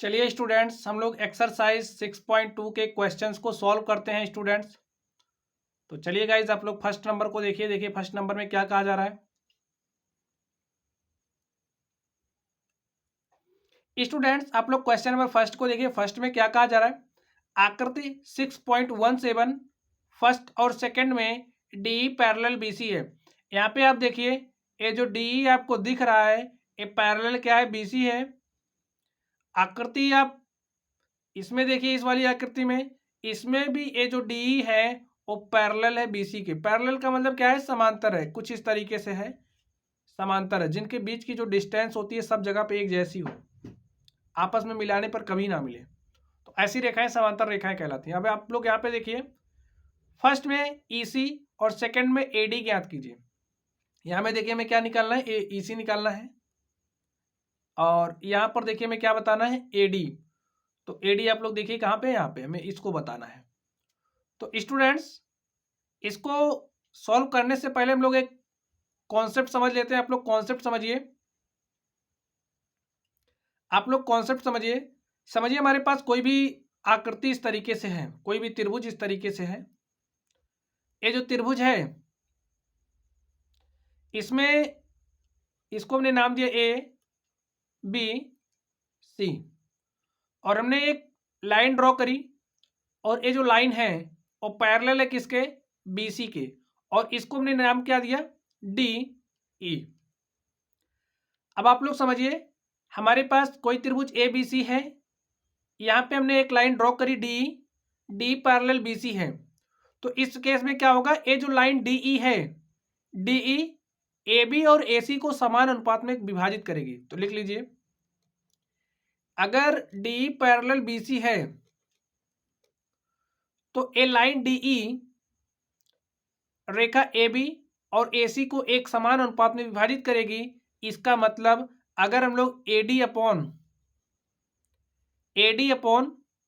चलिए स्टूडेंट्स, हम लोग एक्सरसाइज 6.2 के क्वेश्चंस को सॉल्व करते हैं स्टूडेंट्स। तो चलिए गाइज, आप लोग फर्स्ट नंबर को देखिए फर्स्ट नंबर में क्या कहा जा रहा है। स्टूडेंट्स, आप लोग क्वेश्चन नंबर फर्स्ट को देखिए। फर्स्ट में क्या कहा जा रहा है, आकृति 6.17 फर्स्ट और सेकंड में डी पैरेलल बीसी है। यहाँ पे आप देखिए, ये जो डी आपको दिख रहा है ये पैरेलल क्या है, बीसी है। आकृति आप इसमें देखिए, इस वाली आकृति में, इसमें भी ये जो डी है वो पैरेलल है बीसी के। पैरेलल का मतलब क्या है, समांतर है, कुछ इस तरीके से है, समांतर है, जिनके बीच की जो डिस्टेंस होती है सब जगह पे एक जैसी हो, आपस में मिलाने पर कभी ना मिले, तो ऐसी रेखाएं समांतर रेखाएं कहलाती हैं। अब आप लोग यहाँ पे देखिए, फर्स्ट में ईसी और सेकंड में एडी ज्ञात कीजिए। यहाँ में देखिए हमें क्या निकालना है, ईसी निकालना है, और यहाँ पर देखिए हमें क्या बताना है, एडी। तो एडी आप लोग देखिए कहाँ पे, यहाँ पे हमें इसको बताना है। तो स्टूडेंट्स, इसको सॉल्व करने से पहले हम लोग एक कॉन्सेप्ट समझ लेते हैं। आप लोग कॉन्सेप्ट समझिए, समझिए हमारे पास कोई भी आकृति इस तरीके से है, कोई भी त्रिभुज इस तरीके से है। ये जो त्रिभुज है इसमें, इसको हमने नाम दिया ए बी सी, और हमने एक लाइन ड्रॉ करी, और ये जो लाइन है वो पैरेलल है किसके, बीसी के, और इसको हमने नाम क्या दिया, डी ई। अब आप लोग समझिए, हमारे पास कोई त्रिभुज ए बी सी है, यहाँ पे हमने एक लाइन ड्रॉ करी D, D parallel B C है। तो इस केस में क्या होगा, ये जो लाइन डी ई है, डी ई ए बी और ए सी को समान अनुपात में विभाजित करेगी। तो लिख लीजिए, अगर डी पैरेलल बी सी है तो ए लाइन डी ई रेखा ए बी और ए सी को एक समान अनुपात में विभाजित करेगी। इसका मतलब अगर हम लोग एडी अपॉन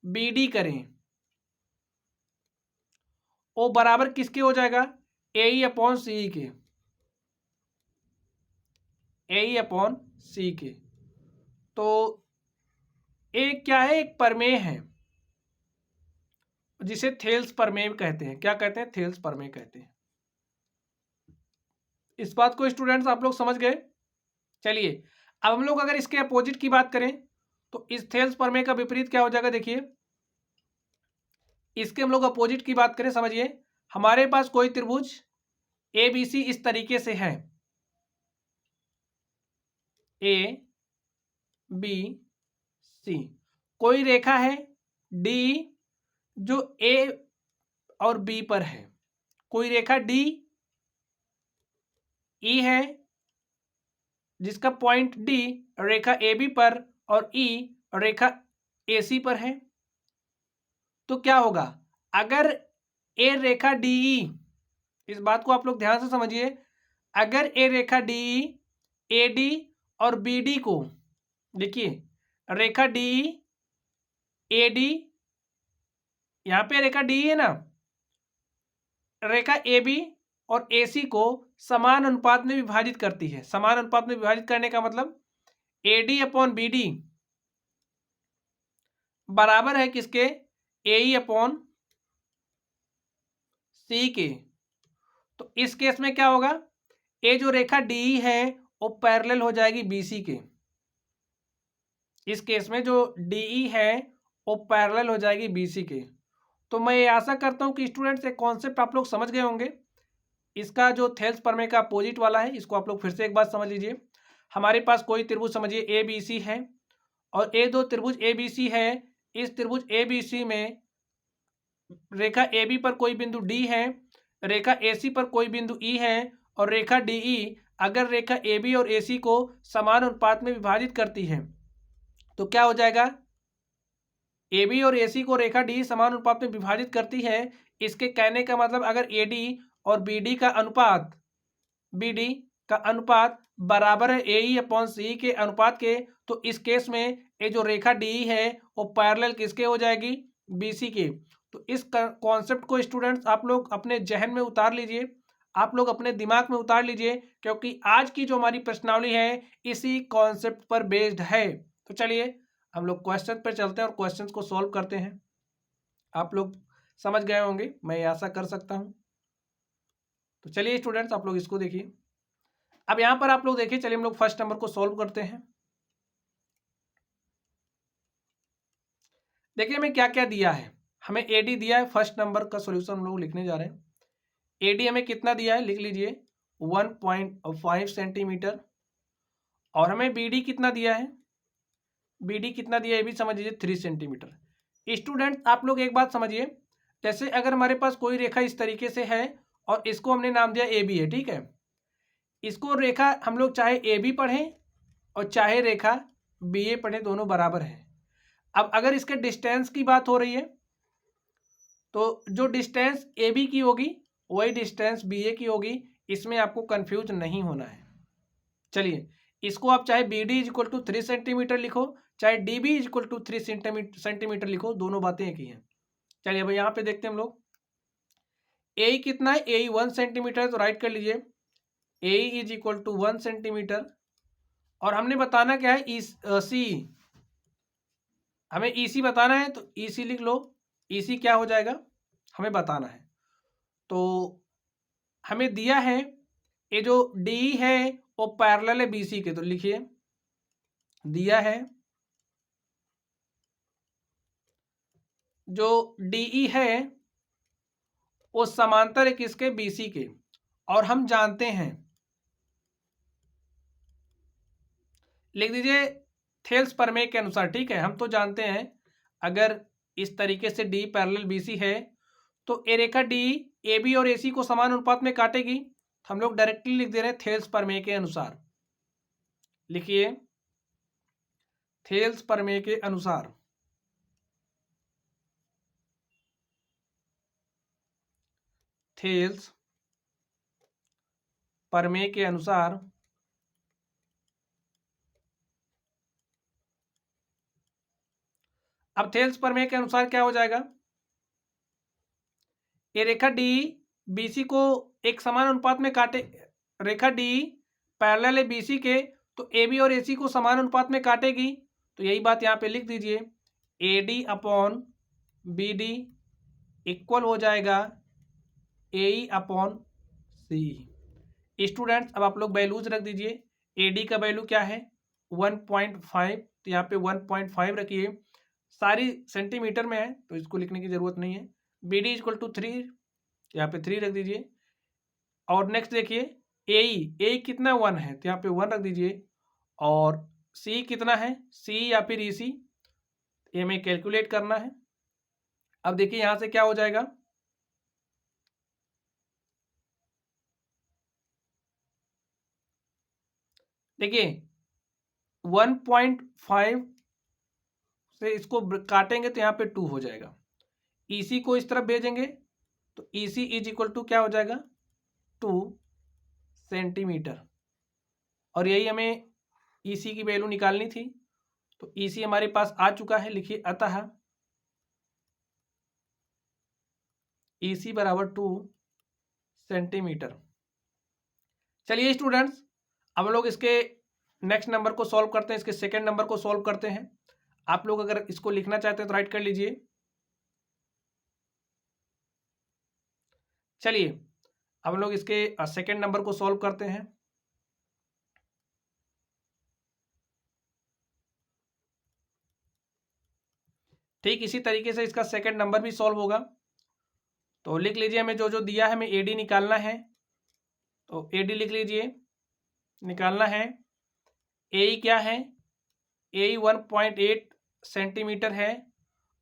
बी डी करें, वो बराबर किसके हो जाएगा, ए ई अपॉन सी के, ए ई अपॉन सी के। तो एक क्या है, एक प्रमेय है जिसे थेल्स प्रमेय कहते हैं। क्या कहते हैं, थेल्स प्रमेय कहते हैं। इस बात को स्टूडेंट्स आप लोग समझ गए। चलिए, अब हम लोग अगर इसके अपोजिट की बात करें तो इस थेल्स प्रमेय का विपरीत क्या हो जाएगा, देखिए इसके हम लोग अपोजिट की बात करें, समझिए हमारे पास कोई त्रिभुज ए बी सी इस तरीके से है, ए बी सी, कोई रेखा है डी जो ए और बी पर है, कोई रेखा डी ई है जिसका पॉइंट डी रेखा ए बी पर और ई रेखा ए सी पर है। तो क्या होगा, अगर ए रेखा डी ई, इस बात को आप लोग ध्यान से समझिए, अगर ए रेखा डी ई ए डी और बी डी को, देखिए रेखा डी ई ए डी, यहाँ पे रेखा डी है ना, रेखा ए बी और ए सी को समान अनुपात में विभाजित करती है। समान अनुपात में विभाजित करने का मतलब A D upon B D बराबर है किसके, ए ई अपॉन सी के। तो इस केस में क्या होगा, ए जो रेखा डी है वो पैरेलल हो जाएगी बीसी के। इस केस में जो डी है वो पैरेलल हो जाएगी बीसी के। तो मैं ये आशा करता हूं कि स्टूडेंट्स एक कॉन्सेप्ट आप लोग समझ गए होंगे। इसका जो थेल्स प्रमेय का अपोजिट वाला है, इसको आप लोग फिर से एक बार समझ लीजिए। हमारे पास कोई त्रिभुज समझिए ए बी सी है, और ए दो त्रिभुज ए बी सी है। इस त्रिभुज ए बी सी में रेखा ए बी पर कोई बिंदु डी है, रेखा ए सी पर कोई बिंदु ई है, और रेखा डी ई अगर रेखा ए बी और ए सी को समान अनुपात में विभाजित करती है तो क्या हो जाएगा, ए बी और ए सी को रेखा डी समान अनुपात में विभाजित करती है। इसके कहने का मतलब अगर ए डी और बी डी का अनुपात, बी डी का अनुपात बराबर है ए ई अपॉन सी के अनुपात के, तो इस केस में ये जो रेखा डी है वो पैरेलल किसके हो जाएगी, बी सी के। तो इस कॉन्सेप्ट को स्टूडेंट्स आप लोग अपने जहन में उतार लीजिए, आप लोग अपने दिमाग में उतार लीजिए, क्योंकि आज की जो हमारी प्रश्नावली है इसी कॉन्सेप्ट पर बेस्ड है। तो चलिए हम लोग क्वेश्चन पे चलते हैं और क्वेश्चंस को सॉल्व करते हैं। आप लोग समझ गए होंगे, मैं ऐसा कर सकता हूं। तो चलिए स्टूडेंट्स, आप लोग इसको देखिए। अब यहां पर आप लोग देखिए, चलिए हम लोग फर्स्ट नंबर को सॉल्व करते हैं। देखिए हमें क्या क्या दिया है। हमें एडी दिया है, फर्स्ट नंबर का सॉल्यूशन हम लोग लिखने जा रहे हैं। एडी हमें कितना दिया है, लिख लीजिए 1.5 सेंटीमीटर। और हमें बीडी कितना दिया है, बीडी कितना दिया है ये भी समझ लीजिए 3 सेंटीमीटर। स्टूडेंट आप लोग एक बात समझिए, जैसे अगर हमारे पास कोई रेखा इस तरीके से है और इसको हमने नाम दिया ए बी है, ठीक है। इसको रेखा हम लोग चाहे ए बी पढ़ें और चाहे रेखा बी ए पढ़ें, दोनों बराबर है। अब अगर इसके डिस्टेंस की बात हो रही है तो जो डिस्टेंस ए बी की होगी वही डिस्टेंस बी ए की होगी, इसमें आपको कंफ्यूज नहीं होना है। चलिए इसको आप चाहे B D is equal to 3 centimetre लिखो, चाहे D B is equal to 3 centimetre लिखो, दोनों बातें एक ही हैं। चलिए अब यहाँ पे देखते हैं हम लोग, ए कितना है, ए 1 सेंटीमीटर, तो राइट कर लीजिए ए इज इक्वल टू 1 सेंटीमीटर। और हमने बताना क्या है, सी, हमें ई सी बताना है, तो ई सी लिख लो। ई सी क्या हो जाएगा, हमें बताना है। तो हमें दिया है ये जो डी है वो पैरेलल है बीसी के, तो लिखिए दिया है जो डीई है वो समांतर है किसके, बीसी के। और हम जानते हैं, लिख दीजिए थेल्स प्रमेय के अनुसार, ठीक है। हम तो जानते हैं अगर इस तरीके से डी पैरेलल बीसी है तो ए रेखा डी ए बी और ए सी को समान अनुपात में काटेगी। तो हम लोग डायरेक्टली लिख दे रहे हैं थेल्स प्रमेय के अनुसार। लिखिए थेल्स प्रमेय के अनुसार, थेल्स प्रमेय के अनुसार अब थेल्स प्रमेय के अनुसार क्या हो जाएगा, ये रेखा डी बीसी को एक समान अनुपात में काटे, रेखा डी पैरेलल है बीसी के, तो ए बी और ए सी को समान अनुपात में काटेगी। तो यही बात यहाँ पे लिख दीजिए, A D upon B D equal हो जाएगा ए ई अपॉन सी। स्टूडेंट्स अब आप लोग वैल्यूज रख दीजिए। ए डी का वैल्यू क्या है 1.5, तो यहाँ पे 1.5 रखिए, सारी सेंटीमीटर में है तो इसको लिखने की जरूरत नहीं है। बी डी इक्वल टू 3, यहाँ पे 3 रख दीजिए। और नेक्स्ट देखिए ए कितना 1 है, तो यहाँ पे 1 रख दीजिए। और सी कितना है, सी या फिर ई सी, ये हमें कैलकुलेट करना है। अब देखिए यहाँ से क्या हो जाएगा, देखिए 1.5 से इसको काटेंगे तो यहाँ पे 2 हो जाएगा। ईसी को इस तरफ भेजेंगे तो ईसी इज इक्वल टू क्या हो जाएगा 2 सेंटीमीटर। और यही हमें ईसी की वैल्यू निकालनी थी, तो ईसी हमारे पास आ चुका है। लिखिए अतः ईसी बराबर 2 सेंटीमीटर। चलिए स्टूडेंट्स अब लोग इसके नेक्स्ट नंबर को सॉल्व करते हैं, इसके सेकेंड नंबर को सॉल्व करते हैं। आप लोग अगर इसको लिखना चाहते हैं तो राइट कर लीजिए। चलिए अब लोग इसके सेकेंड नंबर को सॉल्व करते हैं। ठीक इसी तरीके से इसका सेकेंड नंबर भी सॉल्व होगा। तो लिख लीजिए, हमें जो जो दिया है हमें एडी निकालना है, तो एडी लिख लीजिए, निकालना है। ए क्या है, ए 1.8 सेंटीमीटर है।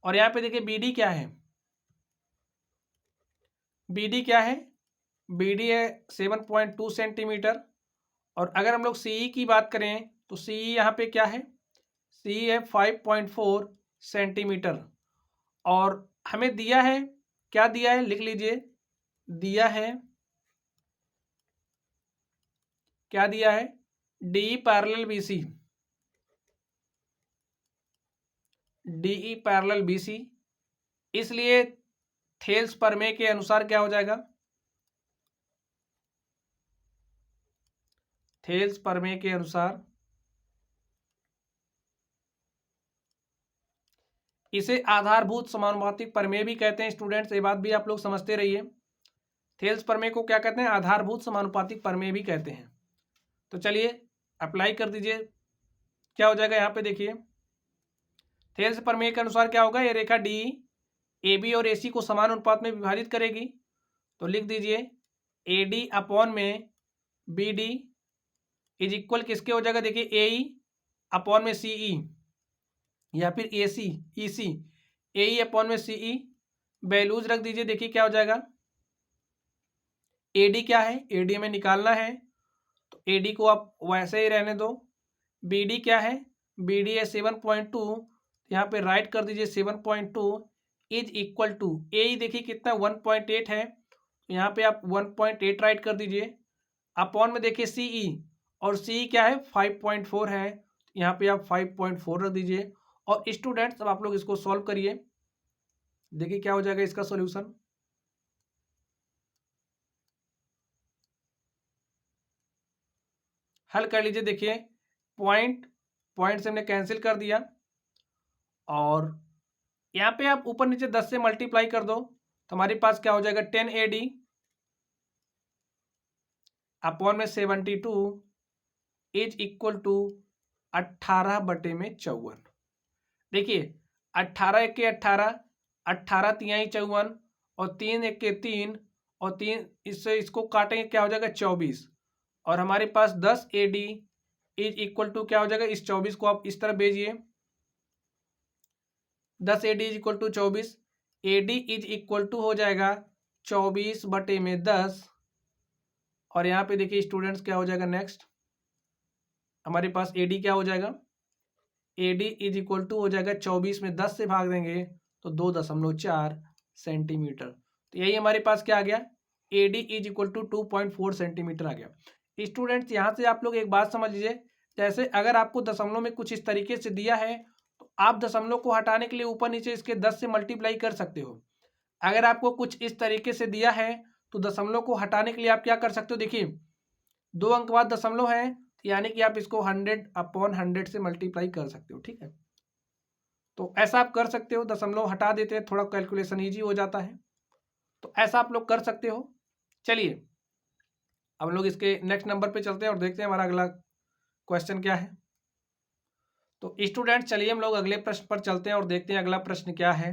और यहाँ पे देखिए बी डी क्या है, बी डी क्या है, बी डी है 7.2 सेंटीमीटर। और अगर हम लोग सी ई की बात करें तो सी ई यहाँ पे क्या है, सी ई है 5.4 सेंटीमीटर। और हमें दिया है, क्या दिया है, लिख लीजिए, दिया है, क्या दिया है, D parallel B C, DE parallel BC. इसलिए थेल्स प्रमेय के अनुसार क्या हो जाएगा, थेल्स प्रमेय के अनुसार इसे आधारभूत समानुपातिक प्रमेय भी कहते हैं स्टूडेंट्स, ये बात भी आप लोग समझते रहिए। थेल्स प्रमेय को क्या कहते हैं? आधारभूत समानुपातिक प्रमेय भी कहते हैं। तो चलिए अप्लाई कर दीजिए, क्या हो जाएगा यहाँ पे देखिए। थेल्स प्रमेय के अनुसार क्या होगा, ये रेखा डी ए बी और ए सी को समान अनुपात में विभाजित करेगी। तो लिख दीजिए ए डी अपॉन में बी डी इज इक्वल किसके हो जाएगा, देखिए ए ई अपॉन में सी ई, या फिर ए सी ई सी, ए ई अपॉन में सी ई। वैल्यूज रख दीजिए, देखिए क्या हो जाएगा। ए डी क्या है, ए डी हमें निकालना है, तो ए डी को आप वैसे ही रहने दो। बी डी क्या है, बी डी है 7.2, यहाँ पे राइट कर दीजिए 7.2 इज इक्वल टू ए ई, देखिए कितना 1.8 है, तो यहाँ पे आप 1.8 राइट कर दीजिए। अपॉन में देखिए सी ई, और सी ई क्या है 5.4 है, यहाँ पे आप 5.4 रख दीजिए। और स्टूडेंट्स अब आप लोग इसको सॉल्व करिए, देखिए क्या हो जाएगा इसका सॉल्यूशन। हल कर लीजिए, देखिए पॉइंट से हमने कैंसिल कर दिया, और यहाँ पे आप ऊपर नीचे 10 से मल्टीप्लाई कर दो, तो हमारे पास क्या हो जाएगा 10 ए डी अपॉन में 72 इज इक्वल टू 18/54। देखिए 18 एके 18, 18 तिहाई 54, और 3 एके 3, और 3 इससे इसको काटेंगे क्या हो जाएगा 24, और हमारे पास 10 A D is equal to क्या हो जाएगा, इस 24 को आप इस तरह भेजिए, 10 A D is equal to 24, A D is equal to हो जाएगा 24/10। और यहाँ पे देखिए स्टूडेंट्स क्या हो जाएगा नेक्स्ट, हमारे पास ए डी क्या हो जाएगा, A D is equal to हो जाएगा 24 में 10 से भाग देंगे तो 2.4 सेंटीमीटर। तो यही हमारे पास क्या आ गया, A D is equal to 2.4 centimetre आ गया। स्टूडेंट्स यहाँ से आप लोग एक बात समझ लीजिए, जैसे अगर आपको दशमलव में कुछ इस तरीके से दिया है, तो आप दशमलव को हटाने के लिए ऊपर नीचे इसके 10 से मल्टीप्लाई कर सकते हो। अगर आपको कुछ इस तरीके से दिया है, तो दशमलव को हटाने के लिए आप क्या कर सकते हो, देखिए 2 अंक बाद दशमलव है, यानी कि आप इसको 100/100 से मल्टीप्लाई कर सकते हो, ठीक है। तो ऐसा आप कर सकते हो, दशमलव हटा देते हैं, थोड़ा कैलकुलेशन ईजी हो जाता है, तो ऐसा आप लोग कर सकते हो। चलिए अब लोग इसके नेक्स्ट नंबर पे चलते हैं और देखते हैं हमारा अगला क्वेश्चन क्या है। तो स्टूडेंट चलिए हम लोग अगले प्रश्न पर चलते हैं और देखते हैं अगला प्रश्न क्या है।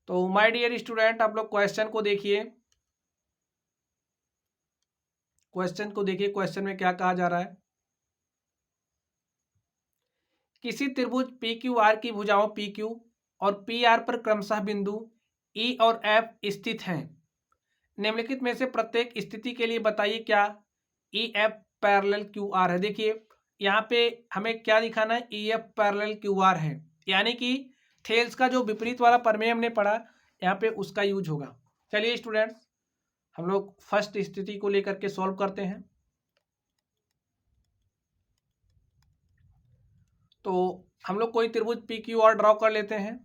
तो माय डियर स्टूडेंट आप लोग क्वेश्चन को देखिए, क्वेश्चन में क्या कहा जा रहा है। किसी त्रिभुज पी क्यू आर की भुजाओं पी क्यू और पी आर पर क्रमशः बिंदु ई और एफ स्थित हैं। निम्नलिखित में से प्रत्येक स्थिति के लिए बताइए क्या E F parallel Q R है। देखिए यहाँ पे हमें क्या दिखाना है, E F parallel Q R है, यानी कि थेल्स का जो विपरीत वाला प्रमेय हमने पढ़ा, यहाँ पे उसका यूज होगा। चलिए स्टूडेंट्स हम लोग फर्स्ट स्थिति को लेकर के सॉल्व करते हैं। तो हम लोग कोई त्रिभुज पी क्यू आर ड्रॉ कर लेते हैं,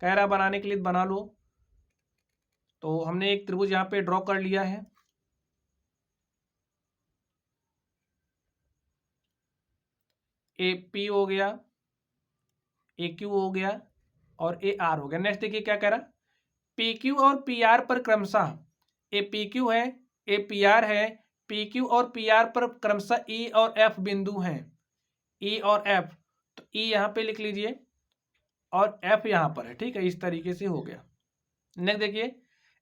कह रहा बनाने के लिए बना लो। तो हमने एक त्रिभुज यहाँ पे ड्रॉ कर लिया है, ए पी हो गया, ए क्यू हो गया, और ए आर हो गया। नेक्स्ट देखिए क्या कह रहा, पी क्यू और पी आर पर क्रमशः, ए पी क्यू है, ए पी आर है, पी क्यू और पी आर पर क्रमशः ई और एफ बिंदु हैं, ई और एफ। तो ई यहाँ पे लिख लीजिए और एफ यहाँ पर है, ठीक है, इस तरीके से हो गया। नेक्स्ट देखिए,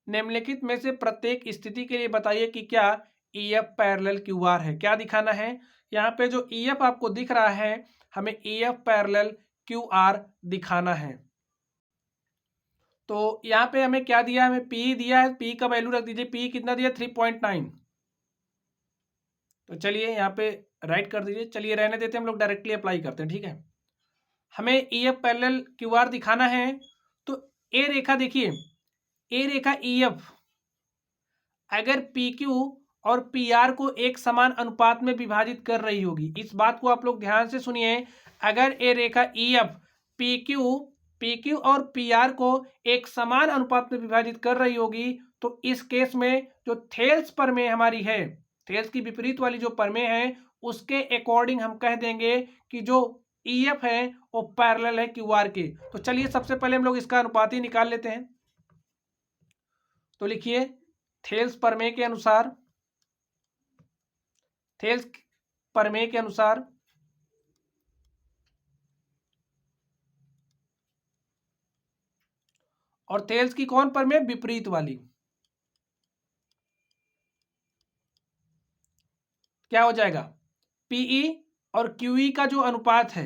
निम्नलिखित में से प्रत्येक स्थिति के लिए बताइए कि क्या E F parallel Q R है। क्या दिखाना है, यहाँ पे जो ई एफ आपको दिख रहा है, हमें E F parallel Q R दिखाना है। तो यहाँ पे हमें क्या दिया, हमें पी दिया है, पी का वैल्यू रख दीजिए, पी कितना दिया 3.9। तो चलिए यहाँ पे राइट कर दीजिए, चलिए रहने देते हैं, हम लोग डायरेक्टली अप्लाई करते हैं, ठीक है। हमें E F parallel Q R दिखाना है, तो ए रेखा देखिए, ए रेखा ई एफ अगर पी क्यू और पी आर को एक समान अनुपात में विभाजित कर रही होगी, इस बात को आप लोग ध्यान से सुनिए। अगर ए रेखा ई एफ पी क्यू और पी आर को एक समान अनुपात में विभाजित कर रही होगी, तो इस केस में जो थेल्स परमेय हमारी है, थेल्स की विपरीत वाली जो परमेय है, उसके अकॉर्डिंग हम कह देंगे कि जो EF है वो पैरेलल है QR के। तो चलिए सबसे पहले हम लोग इसका अनुपात ही निकाल लेते हैं। तो लिखिए थेल्स प्रमेय के अनुसार, थेल्स प्रमेय के अनुसार और थेल्स की कौन प्रमेय? विपरीत वाली। क्या हो जाएगा? PE और QE का जो अनुपात है,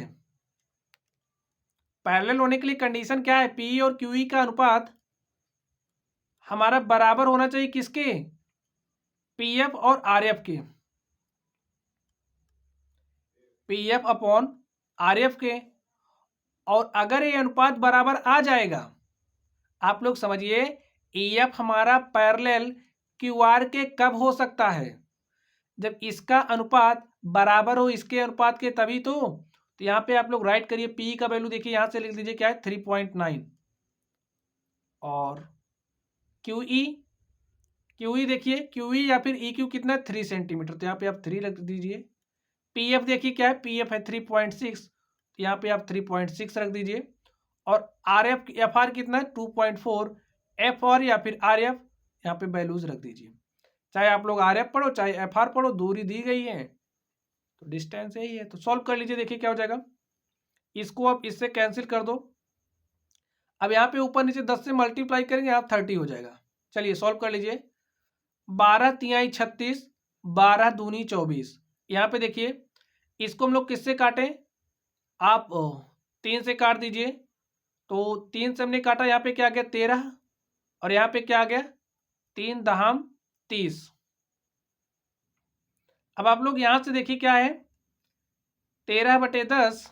पैरेलल होने के लिए कंडीशन क्या है? PE और QE का अनुपात हमारा बराबर होना चाहिए किसके? PF और RF के, PF अपॉन RF के। और अगर ये अनुपात बराबर आ जाएगा, आप लोग समझिए, EF हमारा पैरेलल QR के कब हो सकता है? जब इसका अनुपात बराबर हो इसके अनुपात के, तभी तो यहाँ पे आप लोग राइट करिए, PE का वैल्यू देखिए, यहां से लिख दीजिए क्या है? 3.9। और QE देखिए, QE या फिर EQ कितना है? 3 सेंटीमीटर, तो यहाँ पे आप 3 रख दीजिए। PF देखिए क्या है? PF है 3.6, यहाँ पे आप 3.6 रख दीजिए। और FR कितना है? 2.4। FR या फिर RF यहाँ पे वैल्यूज रख दीजिए, चाहे आप लोग RF पढ़ो चाहे FR पढ़ो, दूरी दी गई है तो डिस्टेंस यही है। तो सॉल्व कर लीजिए, देखिए क्या हो जाएगा। इसको आप इससे कैंसिल कर दो। अब यहाँ पे ऊपर नीचे 10 से मल्टीप्लाई करेंगे, आप 30 हो जाएगा। चलिए सॉल्व कर लीजिए। 12 तिहाई 36, 12 दूनी 24। यहाँ पे देखिए, इसको हम लोग किससे काटें? आप 3 से काट दीजिए। तो 3 से हमने काटा, यहाँ पे क्या आ गया? 13। और यहाँ पे क्या आ गया? 3 दहाम 30। अब आप लोग यहां से देखिए क्या है? 13/10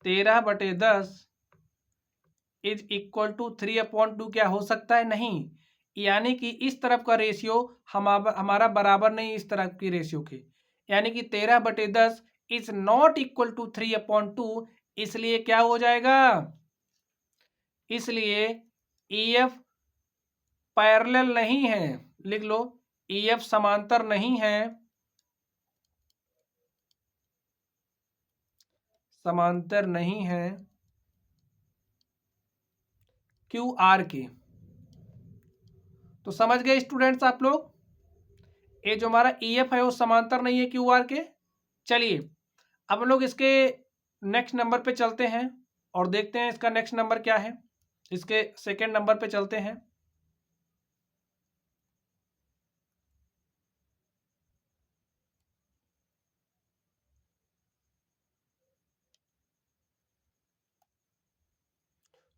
13/10 इज इक्वल टू 3/2 क्या हो सकता है? नहीं। यानी कि इस तरफ का रेशियो हमारा बराबर नहीं इस तरफ की रेशियो के, यानी कि 13/10 इज नॉट इक्वल टू 3/2। इसलिए क्या हो जाएगा? इसलिए EF पैरेलल नहीं है। लिख लो, EF समांतर नहीं है, समांतर नहीं है QR के। तो समझ गए स्टूडेंट्स आप लोग, ये जो हमारा EF है वो समांतर नहीं है QR के। चलिए अब हम लोग इसके नेक्स्ट नंबर पे चलते हैं और देखते हैं इसका नेक्स्ट नंबर क्या है। इसके सेकंड नंबर पे चलते हैं।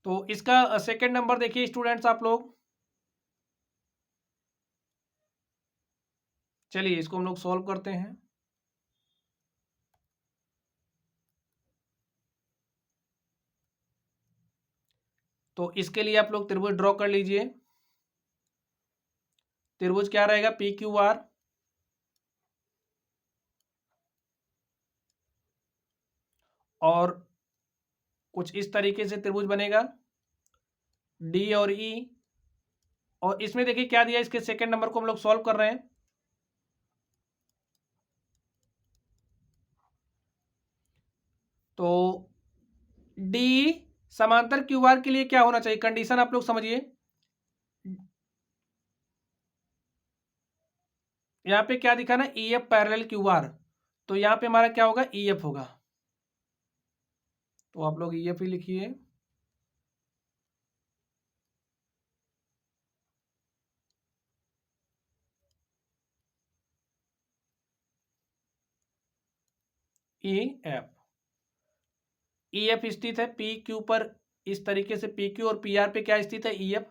तो इसका सेकंड नंबर देखिए स्टूडेंट्स आप लोग। चलिए इसको हम लोग सॉल्व करते हैं। तो इसके लिए आप लोग त्रिभुज ड्रॉ कर लीजिए। त्रिभुज क्या रहेगा? PQR। और कुछ इस तरीके से त्रिभुज बनेगा D और E। और इसमें देखिए क्या दिया, इसके सेकंड नंबर को हम लोग सॉल्व कर रहे हैं। तो D समांतर QR के लिए क्या होना चाहिए? कंडीशन आप लोग समझिए। यहाँ पे क्या दिखा ना? EF parallel QR। तो यहाँ पे हमारा क्या होगा? EF होगा। तो आप लोग EF ही लिखिए। EF स्थित है PQ पर, इस तरीके से PQ और PR पे क्या स्थित है? EF।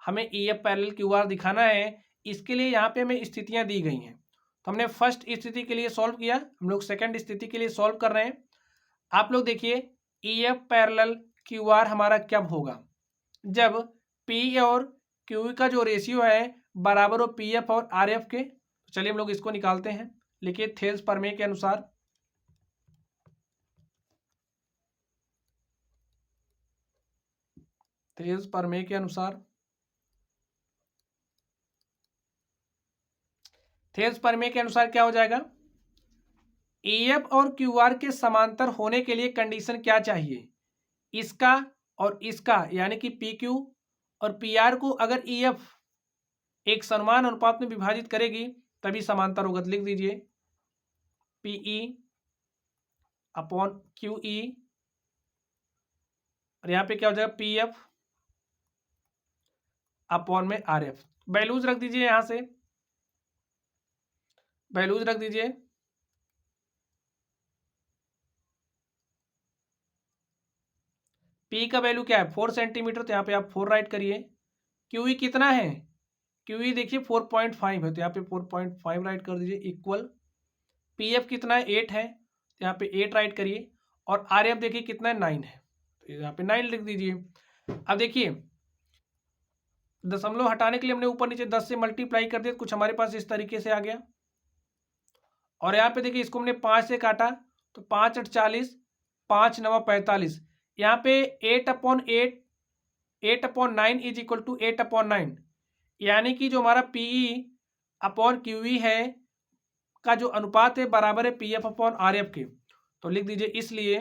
हमें EF पैरेलल QR दिखाना है, इसके लिए यहाँ पे हमें स्थितियां दी गई हैं। तो हमने फर्स्ट स्थिति के लिए सॉल्व किया, हम लोग सेकंड स्थिति के लिए सॉल्व कर रहे हैं। आप लोग देखिए, EF पैरेलल QR हमारा कब होगा? जब P और Q का जो रेशियो है बराबर हो PF और RF के। तो चलिए हम लोग इसको निकालते हैं। लिखिए थेल्स प्रमेय के अनुसार, थेल्स प्रमेय के अनुसार, थेल्स प्रमेय के अनुसार क्या हो जाएगा, ईएफ और क्यूआर के समांतर होने के लिए कंडीशन क्या चाहिए, इसका और इसका यानी कि पीक्यू और पीआर को अगर ईएफ एक समान अनुपात में विभाजित करेगी तभी समांतर होगा। तो लिख दीजिए पीई अपॉन क्यूई, और यहाँ पे क्या हो जाएगा पीएफ अपॉन में आरएफ। वैल्यूज रख दीजिए, यहां से वैल्यूज रख दीजिए। पी का वैल्यू क्या है 4 सेंटीमीटर, तो यहाँ पे आप 4 राइट करिए। क्यूई कितना है, क्यूई देखिए 4.5 है, तो यहाँ पे 4.5 राइट कर दीजिए इक्वल। पीएफ कितना है 8 है, तो यहाँ पे 8 राइट करिए। और आरएफ देखिए कितना है 9 है, तो यहाँ पे 9 लिख दीजिए। अब देखिए दशमलव हटाने के लिए हमने ऊपर नीचे 10 से मल्टीप्लाई कर दिया, कुछ हमारे पास इस तरीके से आ गया। और यहाँ पे देखिए इसको हमने 5 से काटा, तो 5 8 40, 5 9 45। यहाँ पे 8/8, 8/9 इज इक्वल टू 8/9, यानी कि जो हमारा पीई अपॉन क्यूई है का जो अनुपात है बराबर है पीएफ अपॉन आरएफ के। तो लिख दीजिए इसलिए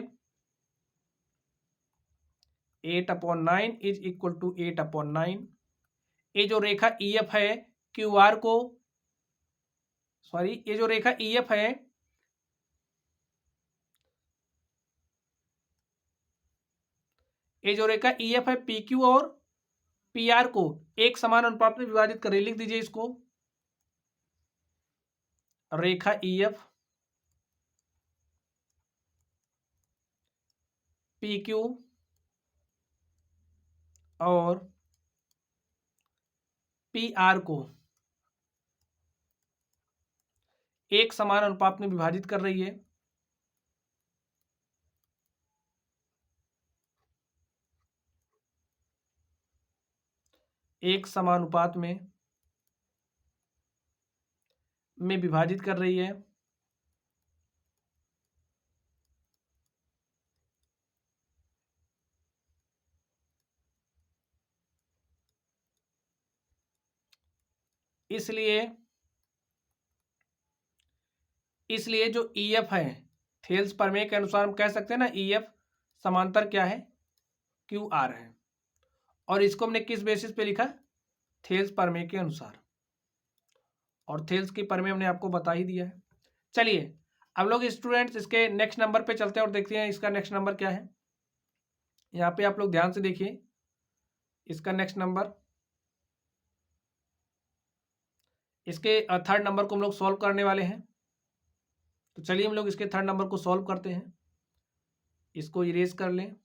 8/9 इज इक्वल टू 8/9। ये जो रेखा ईएफ है क्यूआर को, सॉरी ये जो रेखा ईएफ है ये जो रेखा ईएफ है पीक्यू और पीआर को एक समान अनुपात में विभाजित करें। लिख दीजिए इसको रेखा ईएफ पीक्यू और पीआर को एक समान अनुपात में विभाजित कर रही है। एक समानुपात में विभाजित कर रही है। इसलिए जो ईएफ है थेल्स प्रमेय के अनुसार हम कह सकते हैं ना ईएफ समांतर क्या है क्यू आर है। और इसको हमने किस बेसिस पे लिखा, थेल्स प्रमेय के अनुसार। और थेल्स की प्रमेय हमने आपको बता ही दिया है। चलिए अब लोग स्टूडेंट्स इसके नेक्स्ट नंबर पे चलते हैं और देखते हैं इसका नेक्स्ट नंबर क्या है। यहाँ पे आप लोग ध्यान से देखिए इसका नेक्स्ट नंबर, इसके थर्ड नंबर को हम लोग सॉल्व करने वाले हैं। तो चलिए हम लोग इसके थर्ड नंबर को सॉल्व करते हैं। इसको इरेज कर लें।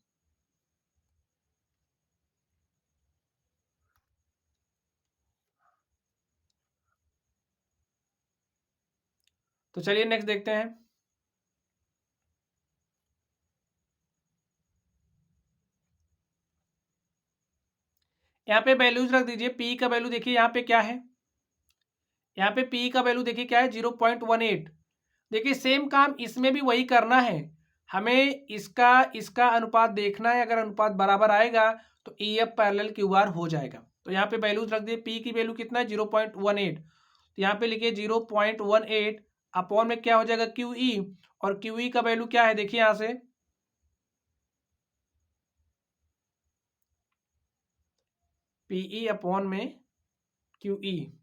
तो चलिए नेक्स्ट देखते हैं। यहाँ पे वैल्यूज रख दीजिए। पी का वैल्यू देखिए यहाँ पे क्या है, यहाँ पे पी का वैल्यू देखिए क्या है 0.18। देखिए सेम काम इसमें भी वही करना है, हमें इसका इसका अनुपात देखना है। अगर अनुपात बराबर आएगा तो E F parallel Q R हो जाएगा। तो यहाँ पे वैल्यूज रख दिए। पी की वैल्यू कितना है 0.18, तो यहाँ पे लिखिए 0.18 अपॉन में क्या हो जाएगा क्यू ई। और क्यू ई का वैल्यू क्या है देखिए यहाँ से पीई अपॉन में क्यू ई।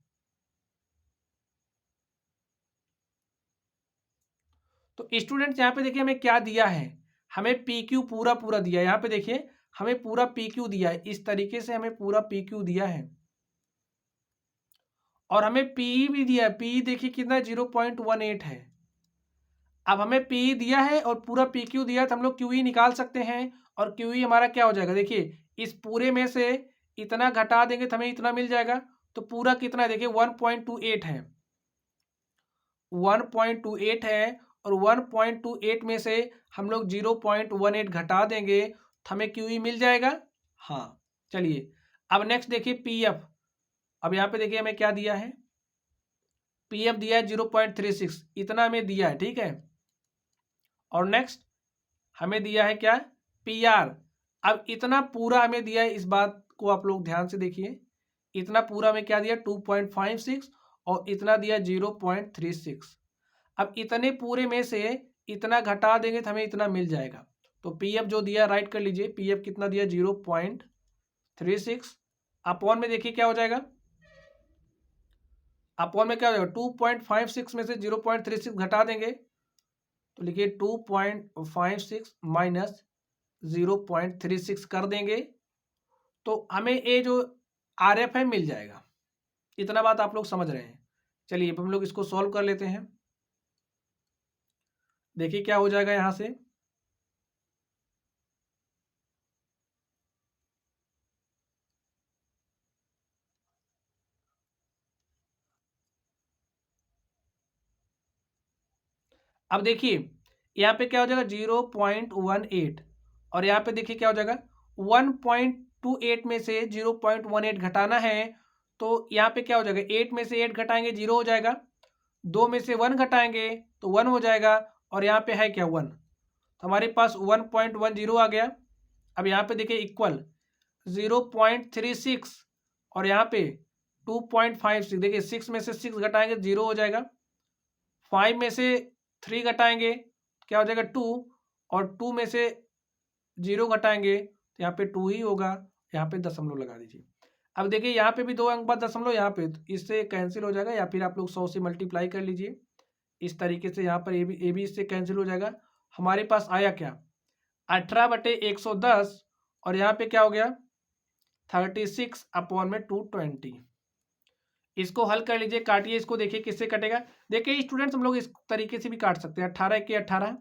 तो स्टूडेंट्स यहाँ पे देखिए हमें क्या दिया है, हमें पी क्यू पूरा पूरा दिया है। यहाँ पे देखिए हमें पूरा पी क्यू दिया है, इस तरीके से हमें पूरा पी क्यू दिया है। और हमें पी भी दिया है, पी देखिए कितना 0.18 है। अब हमें पी दिया है और पूरा पी क्यू दिया है, तो हम लोग क्यू ई निकाल सकते हैं। और क्यू ई हमारा क्या हो जाएगा देखिए, इस पूरे में से इतना घटा देंगे तो हमें इतना मिल जाएगा। तो पूरा कितना है देखिए 1.28 है, 1.28 है। और 1.28 में से हम लोग 0.18 घटा देंगे तो हमें क्यू ई मिल जाएगा। हाँ चलिए अब नेक्स्ट देखिए पी एफ। अब यहाँ पे देखिए हमें क्या दिया है, पी एफ दिया है 0.36, इतना हमें दिया है, ठीक है। और नेक्स्ट हमें दिया है क्या पी आर। अब इतना पूरा हमें दिया है, इस बात को आप लोग ध्यान से देखिए, इतना पूरा में क्या दिया 2.56 और इतना दिया 0.36। अब इतने पूरे में से इतना घटा देंगे तो हमें इतना मिल जाएगा। तो पीएफ जो दिया राइट कर लीजिए, पीएफ कितना दिया 0.36 अपॉन में देखिए क्या हो जाएगा, अपॉन में क्या हो जाएगा 2.56 में से 0.36 घटा देंगे तो लिखिए 2.56 माइनस 0.36 कर देंगे तो हमें ये जो आर एफ है मिल जाएगा। इतना बात आप लोग समझ रहे हैं। चलिए अब हम लोग इसको सॉल्व कर लेते हैं। देखिए क्या हो जाएगा यहां से, अब देखिए यहाँ पे क्या हो जाएगा 0.18 और यहाँ पे देखिए क्या हो जाएगा 1.28 में से 0.18 घटाना है तो यहाँ पे क्या हो जाएगा 8 में से 8 घटाएंगे 0 हो जाएगा, 2 में से 1 घटाएंगे तो 1 हो जाएगा और यहाँ पे है क्या 1, तो हमारे पास 1.10 आ गया। अब यहाँ पे देखिए इक्वल 0.36 और यहाँ पे 2.56, देखिए 6 में से 6 घटाएंगे 0 हो जाएगा, 5 में से 3 घटाएंगे क्या हो जाएगा 2 और 2 में से 0 घटाएंगे तो यहाँ पे 2 ही होगा, यहाँ पे दशमलव लगा दीजिए। अब देखिए यहाँ पे भी 2 अंक बाद दशमलव, यहाँ पे तो इससे कैंसिल हो जाएगा या फिर आप लोग 100 से मल्टीप्लाई कर लीजिए। इस तरीके से यहाँ पर ए भी इससे कैंसिल हो जाएगा। हमारे पास आया क्या 18/110 और यहाँ पे क्या हो गया 36 अपॉन में 220। इसको हल कर लीजिए, काटिए इसको, देखिए किससे कटेगा। देखिए स्टूडेंट्स हम लोग इस तरीके से भी काट सकते हैं, 18 के 18,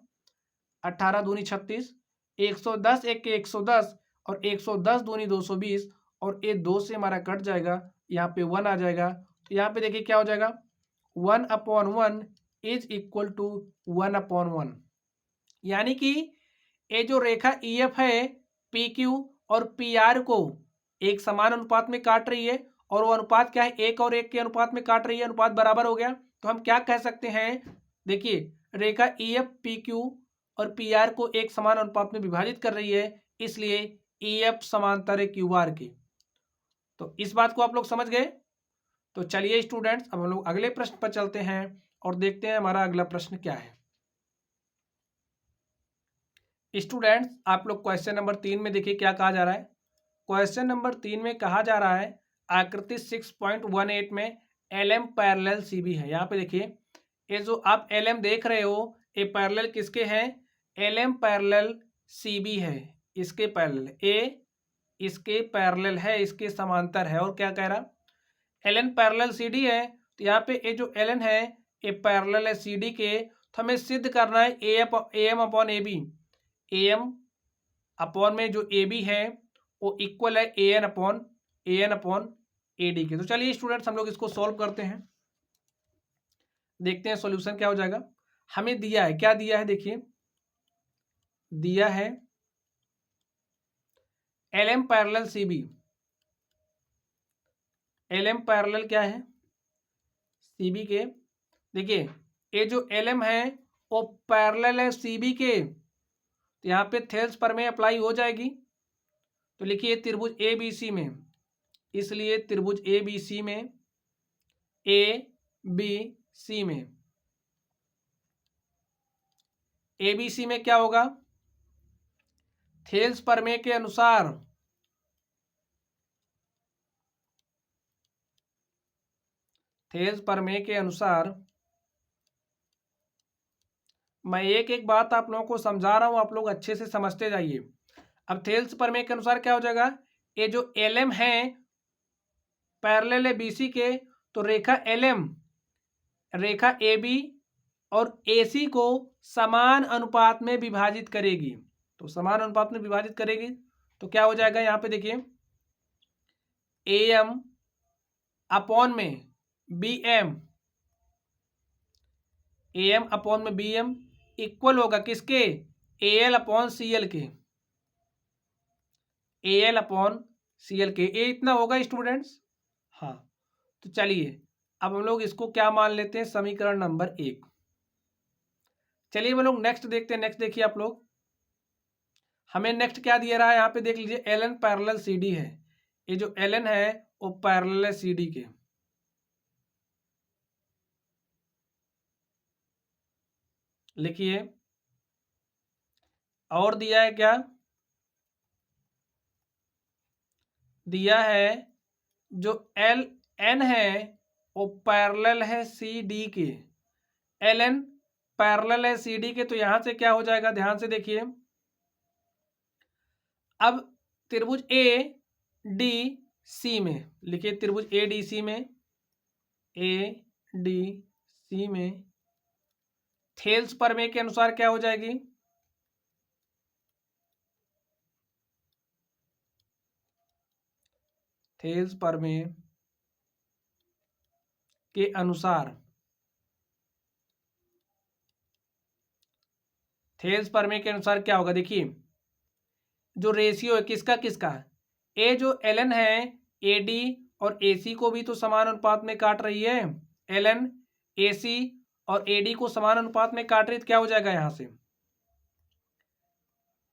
18 दूनी 36, 110 एक के 110 और 110 दूनी 220 और ये 2 से हमारा कट जाएगा, यहाँ पे 1 आ जाएगा। तो यहाँ पे देखिए क्या हो जाएगा 1/1 इज इक्वल टू 1/1, यानी कि ये जो रेखा ई एफ है पी क्यू और पी आर को एक समान अनुपात में काट रही है और वो अनुपात क्या है 1 और 1 के अनुपात में काट रही है, अनुपात बराबर हो गया। तो हम क्या कह सकते हैं, देखिए रेखा ई एफ पी क्यू और पी आर को एक समान अनुपात में विभाजित कर रही है, इसलिए ई एफ समांतर है क्यू आर की। तो इस बात को आप लोग समझ गए। तो चलिए स्टूडेंट्स अब हम लोग अगले प्रश्न पर चलते हैं और देखते हैं हमारा अगला प्रश्न क्या है। स्टूडेंट्स आप लोग क्वेश्चन नंबर 3 में देखिए क्या कहा जा रहा है। क्वेश्चन नंबर 3 में कहा जा रहा है आकृति 6.18 में L M parallel C B है। यहाँ पे देखिए ये जो आप एल एम देख रहे हो ये पैरेलल किसके हैं, L M parallel C B है, इसके पैरेलल ए इसके पैरेलल है, इसके समांतर है। और क्या कह रहा L N parallel C D है, तो यहाँ पे ये जो एल एन है ये पैरेलल है सी डी के, तो हमें सिद्ध करना है A M upon A B, A M upon में जो ए बी है वो इक्वल है A N upon A D के। तो चलिए स्टूडेंट्स हम लोग इसको सॉल्व करते हैं, देखते हैं सॉल्यूशन क्या हो जाएगा। हमें दिया है, क्या दिया है देखिए, दिया है L M parallel C B, L M parallel क्या है सी बी के। देखिए ये जो एल एम है वो पैरेलल है सी बी के, तो यहाँ पे थेल्स प्रमेय अप्लाई हो जाएगी। तो लिखिए त्रिभुज ए बी सी में, इसलिए त्रिभुज ए बी सी में, ए बी सी में, ए बी सी में क्या होगा थेल्स प्रमेय के अनुसार, थेल्स प्रमेय के अनुसार मैं एक एक बात आप लोगों को समझा रहा हूं, आप लोग अच्छे से समझते जाइए। अब थेल्स प्रमेय के अनुसार क्या हो जाएगा, ये जो एल एम है पैरेलल है बीसी के, तो रेखा एल एम रेखा ए बी और ए सी को समान अनुपात में विभाजित करेगी। तो समान अनुपात में विभाजित करेगी तो क्या हो जाएगा, यहाँ पे देखिए ए एम अपॉन में B M, A M upon में बी एम इक्वल होगा किसके, A L upon C L के, A L upon C L के। ए इतना होगा स्टूडेंट्स। हाँ तो चलिए अब हम लोग इसको क्या मान लेते हैं, समीकरण नंबर 1। चलिए हम लोग नेक्स्ट देखते हैं। नेक्स्ट देखिए आप लोग, हमें नेक्स्ट क्या दिया रहा है, यहाँ पे देख लीजिए L N parallel C D है। ये जो एल एन है वो पैरेलल है सी डी के। लिखिए, और दिया है क्या, दिया है जो एल एन है वो पैरेलल है सी डी के। एल एन पैरेलल है सी डी के, तो यहां से क्या हो जाएगा, ध्यान से देखिए। अब त्रिभुज ए डी सी में लिखिए, त्रिभुज ए डी सी में, ए डी सी में थेल्स प्रमेय के अनुसार क्या हो जाएगी, थेल्स प्रमेय के अनुसार, थेल्स प्रमेय के अनुसार क्या होगा, देखिए जो रेशियो है किसका किसका, ए जो एल एन है ए डी और ए सी को भी तो समान अनुपात में काट रही है, एल एन ए सी और ए डी को समान अनुपात में काट रही है, तो क्या हो जाएगा यहां से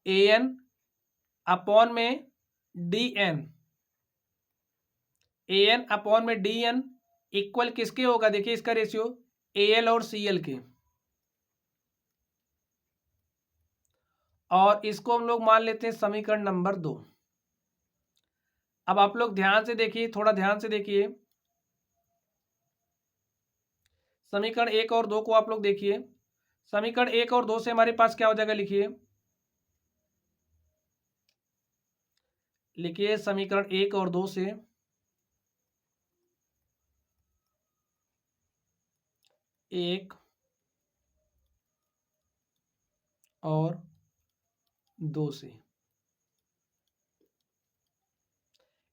ए एन अपॉन में डी एन, ए एन अपॉन में डी एन इक्वल किसके होगा, देखिए इसका रेशियो ए एल और सी एल के। और इसको हम लोग मान लेते हैं समीकरण नंबर 2। अब आप लोग ध्यान से देखिए, थोड़ा ध्यान से देखिए, समीकरण 1 और 2 को आप लोग देखिए। समीकरण 1 और 2 से हमारे पास क्या हो जाएगा, लिखिए, लिखिए समीकरण 1 और 2 से 1 और 2 से,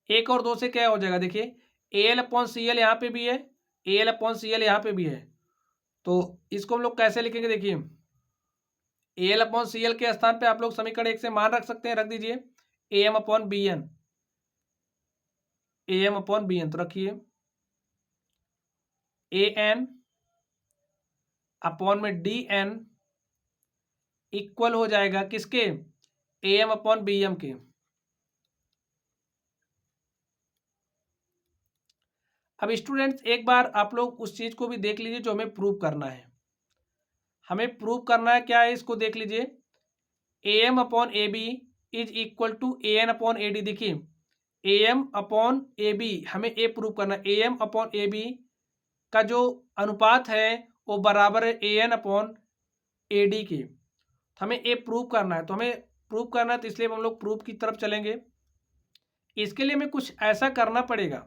1 और 2 से क्या हो जाएगा, देखिए A L upon C L यहाँ पे भी है, A L upon C L यहाँ पे भी है, तो इसको हम लोग कैसे लिखेंगे, देखिए A L upon C L के स्थान पे आप लोग समीकरण 1 से मान रख सकते हैं, रख दीजिए A M upon B N, A M upon B N, तो रखिए ए एन अपॉन में डी एन इक्वल हो जाएगा किसके, A M upon B M के। अब स्टूडेंट्स एक बार आप लोग उस चीज को भी देख लीजिए जो हमें प्रूव करना है। हमें प्रूव करना है क्या है, इसको देख लीजिए, A M upon A B is equal to A N upon A D. देखिए A M upon A B हमें ए प्रूव करना है, A M upon A B का जो अनुपात है वो बराबर है A N upon A D के। तो हमें ए प्रूव करना है, तो हमें प्रूव करना है, तो इसलिए हम लोग प्रूफ की तरफ चलेंगे। इसके लिए हमें कुछ ऐसा करना पड़ेगा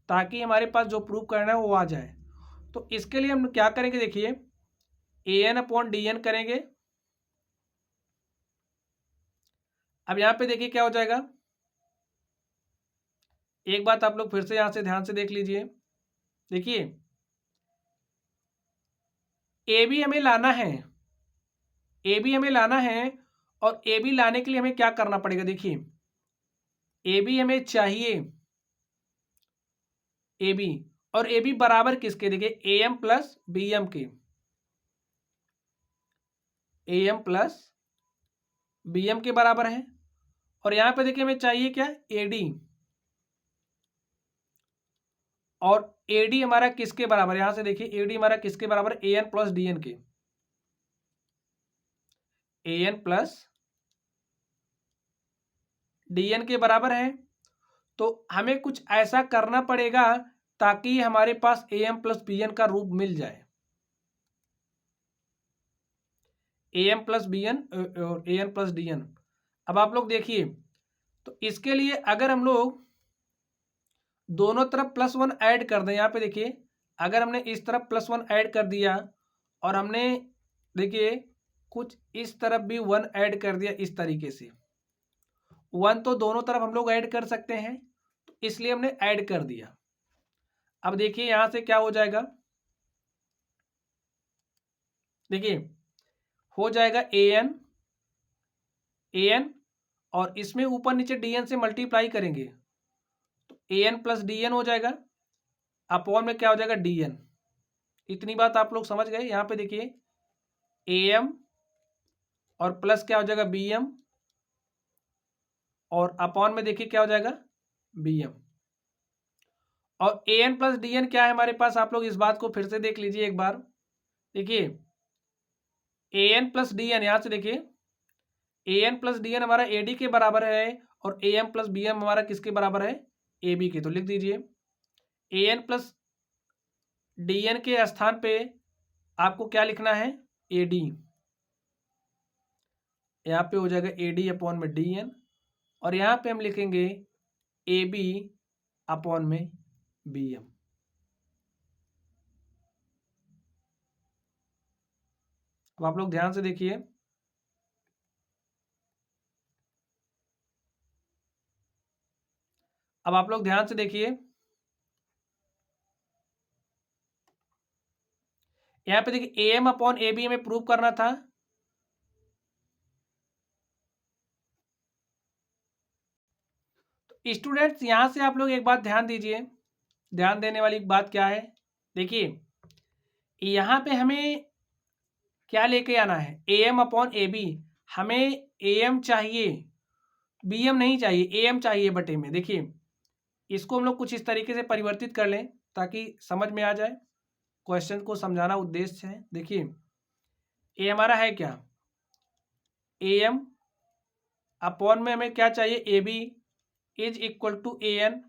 ताकि हमारे पास जो प्रूव करना है वो आ जाए। तो इसके लिए हम क्या करेंगे, देखिए A N upon D N करेंगे। अब यहाँ पे देखिए क्या हो जाएगा, एक बात आप लोग फिर से यहाँ से ध्यान से देख लीजिए, देखिए ए बी हमें लाना है, ए बी हमें लाना है, और ए बी लाने के लिए हमें क्या करना पड़ेगा, देखिए ए बी हमें चाहिए, ए बी, और ए बी बराबर किसके, देखिए A M plus B M के, A M plus B M के बराबर है। और यहां पे देखिए हमें चाहिए क्या, ए डी, और ए डी हमारा किसके बराबर, यहां से देखिए ए डी हमारा किसके बराबर, ए एन प्लस डी एन के, ए एन प्लस डी एन के बराबर है। तो हमें कुछ ऐसा करना पड़ेगा ताकि हमारे पास A M plus B N का रूप मिल जाए, A M plus B N और A N plus D N. अब आप लोग देखिए, तो इसके लिए अगर हम लोग दोनों तरफ +1 ऐड कर दें, यहाँ पे देखिए अगर हमने इस तरफ +1 ऐड कर दिया और हमने देखिए कुछ इस तरफ भी 1 ऐड कर दिया, इस तरीके से 1 तो दोनों तरफ हम लोग ऐड कर सकते हैं, तो इसलिए हमने ऐड कर दिया। अब देखिए यहां से क्या हो जाएगा, देखिए हो जाएगा ए एन और इसमें ऊपर नीचे डी एन से मल्टीप्लाई करेंगे तो ए एन प्लस डी एन हो जाएगा, अपॉन में क्या हो जाएगा डी एन। इतनी बात आप लोग समझ गए। यहाँ पे देखिए ए एम और प्लस क्या हो जाएगा बी एम और अपॉन में देखिए क्या हो जाएगा, बी एम। और A N plus D N क्या है हमारे पास, आप लोग इस बात को फिर से देख लीजिए एक बार। देखिए A N plus D N, यहाँ से देखिए A N plus D N हमारा ए डी के बराबर है और A M plus B M हमारा किसके बराबर है, ए बी के। तो लिख दीजिए ए एन प्लस डी एन के स्थान पे आपको क्या लिखना है, ए डी। यहाँ पे हो जाएगा ए डी अपॉन में डी एन, और यहाँ पे हम लिखेंगे ए बी अपॉन में बी एम। अब आप लोग ध्यान से देखिए, अब आप लोग ध्यान से देखिए, यहाँ पे देखिए A M upon A B हमें प्रूव करना था। तो स्टूडेंट्स यहाँ से आप लोग एक बात ध्यान दीजिए, ध्यान देने वाली बात क्या है, देखिए यहाँ पे हमें क्या लेके आना है, A M upon A B. हमें ए एम चाहिए, बी एम नहीं चाहिए, ए एम चाहिए बटे में। देखिए इसको हम लोग कुछ इस तरीके से परिवर्तित कर लें ताकि समझ में आ जाए, क्वेश्चन को समझाना उद्देश्य है। देखिए ए हमारा है क्या, ए एम अपॉन में हमें क्या चाहिए, A B is equal to A N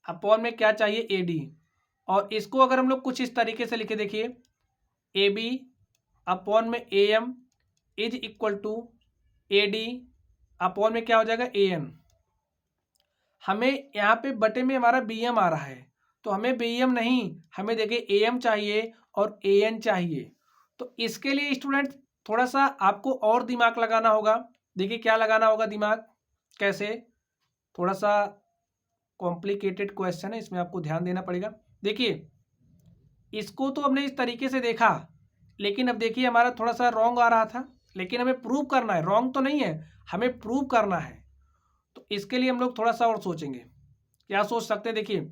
upon में क्या चाहिए, ए डी। और इसको अगर हम लोग कुछ इस तरीके से लिखे, देखिए ए बी अपॉन में A M is equal to A D upon में क्या हो जाएगा, ए एन। हमें यहाँ पे बटे में हमारा बी एम आ रहा है, तो हमें बी एम नहीं, हमें देखिए ए एम चाहिए और ए एन चाहिए। तो इसके लिए स्टूडेंट थोड़ा सा आपको और दिमाग लगाना होगा। देखिए क्या लगाना होगा दिमाग, कैसे, थोड़ा सा कॉम्प्लिकेटेड क्वेश्चन है, इसमें आपको ध्यान देना पड़ेगा। देखिए इसको तो हमने इस तरीके से देखा, लेकिन अब देखिए हमारा थोड़ा सा रॉन्ग आ रहा था, लेकिन हमें प्रूव करना है, रॉन्ग तो नहीं है, हमें प्रूव करना है। तो इसके लिए हम लोग थोड़ा सा और सोचेंगे। क्या सोच सकते हैं, देखिए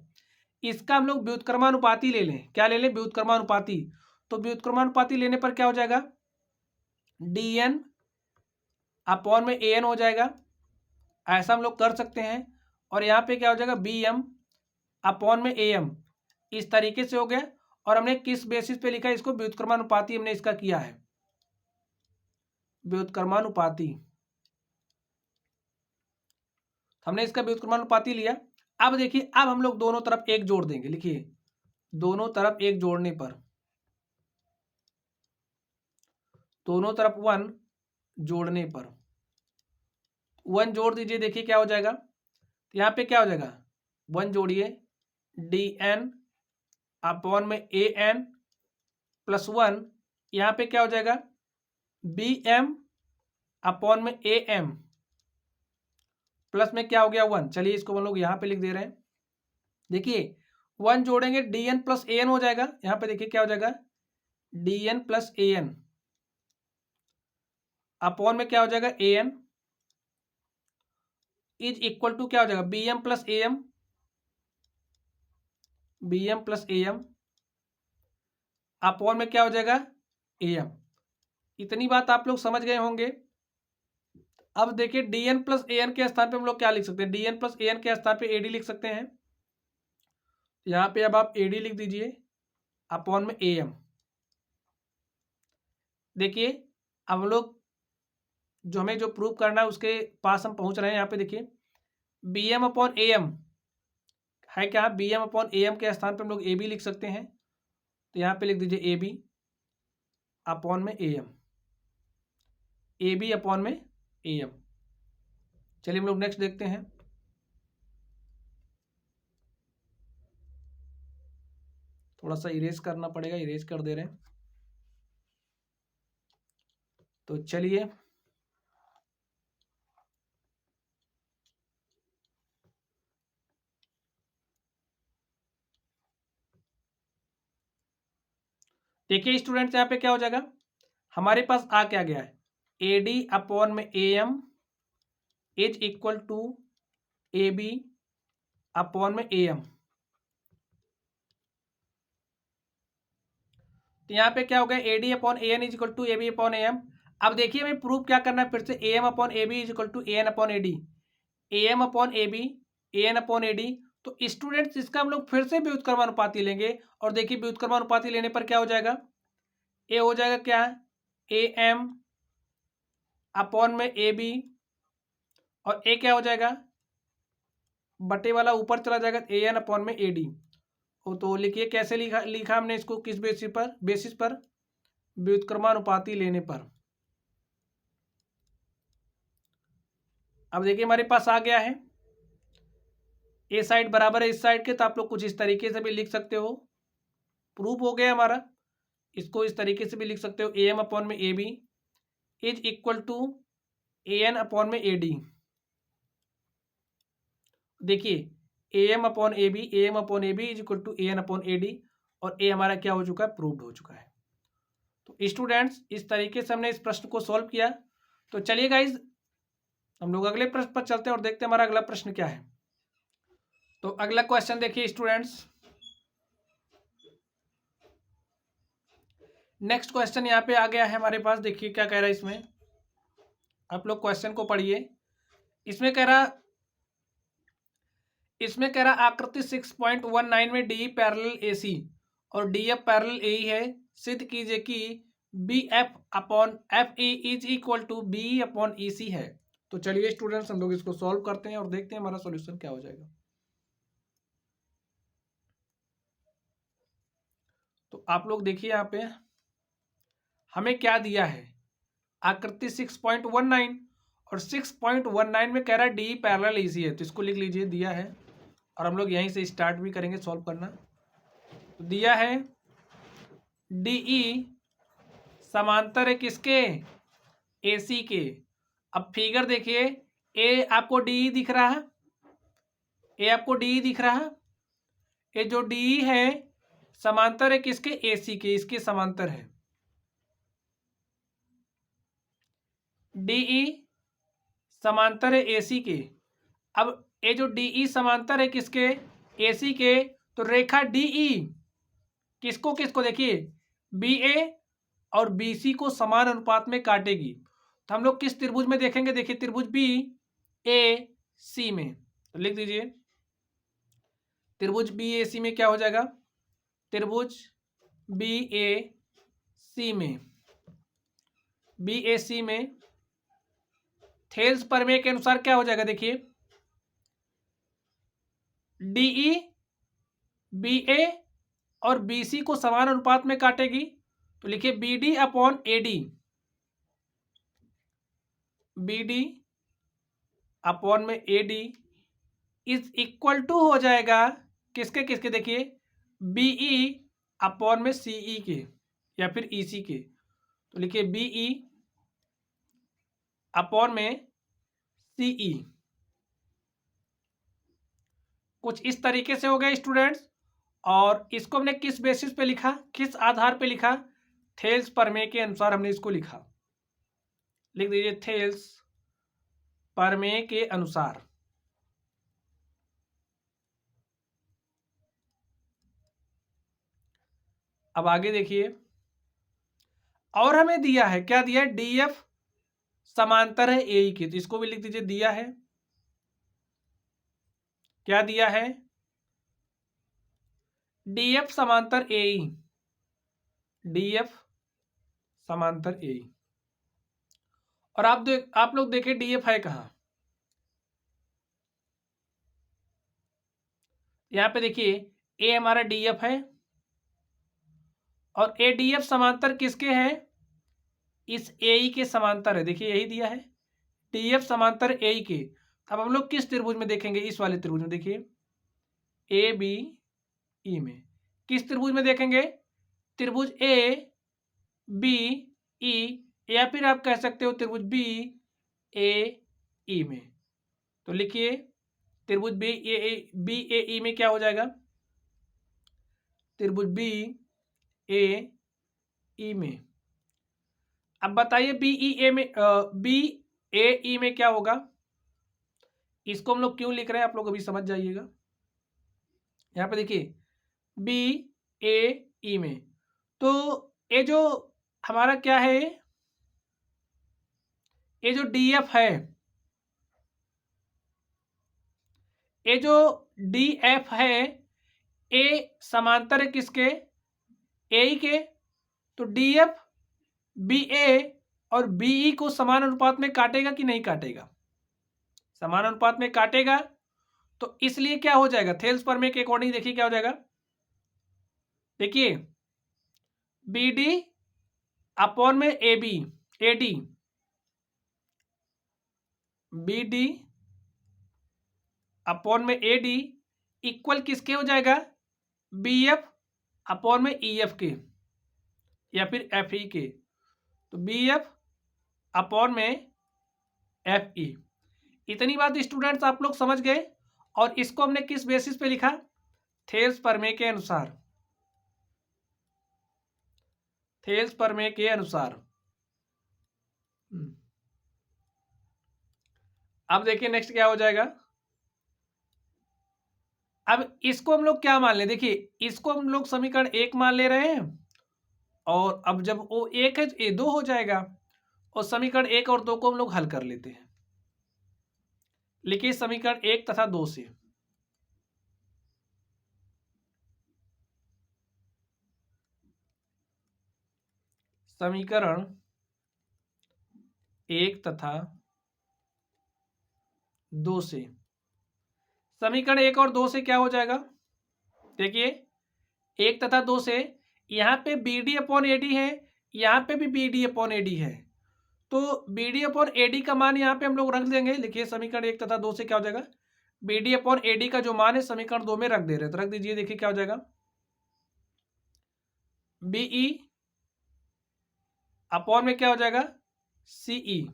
इसका हम लोग व्युत्क्रमानुपाती ले लें। क्या ले लें, व्युत्क्रमानुपाती। तो व्युत्क्रमानुपाती लेने पर क्या हो जाएगा, डी एन अपॉन में ए एन हो जाएगा, ऐसा हम लोग कर सकते हैं। और यहाँ पे क्या हो जाएगा, बी एम अपॉन में ए एम, इस तरीके से हो गया। और हमने किस बेसिस पे लिखा है इसको, व्युत्क्रमानुपाती हमने इसका किया है, व्युत्क्रमानुपाती, हमने इसका व्युत्क्रमानुपाती लिया। अब देखिए अब हम लोग दोनों तरफ एक जोड़ देंगे। लिखिए दोनों तरफ एक जोड़ने पर, दोनों तरफ वन जोड़ने पर, वन जोड़ दीजिए, देखिए क्या हो जाएगा। तो यहाँ पे क्या हो जाएगा, वन जोड़िए, डी एन अपॉन में ए एन प्लस वन, यहाँ पे क्या हो जाएगा, बी एम अपॉन में ए एम प्लस में क्या हो गया, वन। चलिए इसको हम लोग यहाँ पे लिख दे रहे हैं। देखिए वन जोड़ेंगे D N plus A N हो जाएगा। यहाँ पे देखिए क्या हो जाएगा, D N plus A N upon में क्या हो जाएगा, A N is equal to क्या हो जाएगा, B M plus A M, B M plus A M upon में क्या हो जाएगा, ए एम। इतनी बात आप लोग समझ गए होंगे। अब देखिए D N plus A N के स्थान पे हम लोग क्या लिख सकते हैं, D N plus A N के स्थान पे ए डी लिख सकते हैं। यहाँ पे अब आप ए डी लिख दीजिए अपॉन में ए एम। देखिए अब हम लोग जो हमें जो प्रूव करना है उसके पास हम पहुंच रहे हैं। यहाँ पे देखिए B M upon A M है क्या, B M upon A M के स्थान पे हम लोग ए बी लिख सकते हैं। तो यहाँ पे लिख दीजिए ए बी अपॉन में A M, A B upon में ए एम। चलिए हम लोग नेक्स्ट देखते हैं। थोड़ा सा इरेज करना पड़ेगा, इरेज कर दे रहे हैं। तो चलिए देखिए स्टूडेंट्स यहाँ पे क्या हो जाएगा, हमारे पास आ क्या गया है, ए डी अपॉन में A M is equal to A B upon में ए एम। तो यहाँ पे क्या हो गया, A D upon A N is equal to A B upon A M. अब देखिए हमें प्रूफ क्या करना है, फिर से A M upon A B is equal to A N upon A D. AM upon AB, AN upon AD। तो students इसका हम लोग फिर से व्युत्क्रमानुपाती लेंगे और देखिए व्युत्क्रमानुपाती लेने पर क्या हो जाएगा, ए हो जाएगा क्या, AM अपॉन में AB, और ए क्या हो जाएगा, बटे वाला ऊपर चला जाएगा, AN अपॉन में AD। तो लिखिए कैसे लिखा लिखा हमने इसको, किस बेसिस पर व्युत्क्रमानुपाती लेने पर। अब देखिए हमारे पास आ गया है, ए साइड बराबर है इस साइड के, तो आप लोग कुछ इस तरीके से भी लिख सकते हो, प्रूफ हो गया हमारा। इसको इस तरीके से भी लिख सकते हो, AM अपॉन में AB is equal to AN upon में AD। देखिए AM upon AB is equal to AN upon AD, और ए हमारा क्या हो चुका है, प्रूव्ड हो चुका है। तो स्टूडेंट्स इस तरीके से हमने इस प्रश्न को सॉल्व किया। तो चलिए गाइज हम लोग अगले प्रश्न पर चलते हैं और देखते हैं हमारा अगला प्रश्न क्या है। तो अगला क्वेश्चन देखिए स्टूडेंट्स, नेक्स्ट क्वेश्चन यहाँ पे आ गया है हमारे पास। देखिए क्या कह रहा है इसमें, आप लोग क्वेश्चन को पढ़िए। इसमें कह रहा आकृति 6.19 में डी पैरेलल AC और DF पैरेलल AE है। सिद्ध कीजिए कि BF upon FE is equal to BE upon EC है। तो चलिए स्टूडेंट्स हम लोग इसको सॉल्व करते हैं और देखते हैं हमारा सॉल्यूशन क्या हो जाएगा। तो आप लोग देखिए यहाँ पे हमें क्या दिया है, आकृति 6.19 और 6.19 में कह रहा है डी पैरेलल AC है, तो इसको लिख लीजिए, दिया है। और हम लोग यहीं से स्टार्ट भी करेंगे सॉल्व करना। तो दिया है DE समांतर है किसके, AC के। अब फिगर देखिए, ए आपको DE दिख रहा है, ए आपको DE दिख रहा है, ये जो DE है समांतर है किसके, AC के, इसके समांतर है। DE समांतर है AC के। अब ये जो DE समांतर है किसके, AC के, तो रेखा DE किसको किसको देखिए, BA और BC को समान अनुपात में काटेगी। तो हम लोग किस त्रिभुज में देखेंगे, देखिए त्रिभुज BAC में। तो लिख दीजिए त्रिभुज BAC में क्या हो जाएगा, त्रिभुज BAC में थेल्स प्रमेय के अनुसार क्या हो जाएगा, देखिए DE BA और BC को समान अनुपात में काटेगी। तो लिखिए BD upon AD, BD upon में AD इज इक्वल टू हो जाएगा किसके किसके, देखिए BE अपॉन में CE के या फिर EC के। तो लिखिए BE अपॉन में CE। कुछ इस तरीके से हो गया स्टूडेंट्स। और इसको हमने किस बेसिस पे लिखा, किस आधार पे लिखा, थेल्स प्रमेय के अनुसार हमने इसको लिखा। लिख दीजिए थेल्स प्रमेय के अनुसार। अब आगे देखिए, और हमें दिया है, क्या दिया है, DF समांतर है AE के, तो इसको भी लिख दीजिए, दिया है, क्या दिया है, DF समांतर AE, DF समांतर AE। और आप लोग देखिए DF है कहाँ, यहां पे देखिए A हमारा DF है और ADF समांतर किसके है, इस AE के समांतर है। देखिए यही दिया है, DF समांतर AE के। अब हम लोग किस त्रिभुज में देखेंगे, इस वाले त्रिभुज में, देखिए ABE में। किस त्रिभुज में देखेंगे, त्रिभुज ABE, या फिर आप कह सकते हो त्रिभुज BAE में। तो लिखिए त्रिभुज BAE में क्या हो जाएगा, त्रिभुज BAE में। अब बताइए BAE में क्या होगा, इसको हम लोग क्यों लिख रहे हैं आप लोग अभी समझ जाइएगा। यहाँ पे देखिए BAE में, तो ये जो हमारा क्या है, ये जो DF है, ये जो डी एफ है ए समांतर है किसके, ए ई के, तो डी एफ बी ए और बीई को समान अनुपात में काटेगा कि नहीं काटेगा, समान अनुपात में काटेगा। तो इसलिए क्या हो जाएगा, थेल्स प्रमेय के अकॉर्डिंग देखिए क्या हो जाएगा, देखिए बी डी अपॉन में A B, A D, B D upon में ए डी इक्वल किसके हो जाएगा, बी एफ अपॉन में ई एफ के या फिर एफ ई के। तो बी एफ अपॉन में एफ ई। इतनी बात स्टूडेंट्स आप लोग समझ गए। और इसको हमने किस बेसिस पे लिखा, थेल्स प्रमेय के अनुसार, थेल्स प्रमेय के अनुसार। अब देखिए नेक्स्ट क्या हो जाएगा। अब इसको हम लोग क्या मान ले, देखिए इसको हम लोग समीकरण 1 मान ले रहे हैं, और अब जब वो 1 है तो ये 2 हो जाएगा, और समीकरण 1 और 2 को हम लोग हल कर लेते हैं। लिखिए समीकरण 1 तथा 2 से, समीकरण 1 तथा 2 से, समीकरण 1 और 2 से क्या हो जाएगा, देखिए 1 तथा 2 से यहाँ पे B D upon A D है, यहाँ पे भी B D upon A D है, तो B D upon A D का मान यहाँ पे हम लोग रख देंगे। लिखिए समीकरण 1 तथा 2 से क्या हो जाएगा, B D upon A D का जो मान है समीकरण 2 में रख दे रहे हैं, तो रख दीजिए। देखिए क्या हो जाएगा, बीई अपॉन में क्या हो जाएगा, सीई,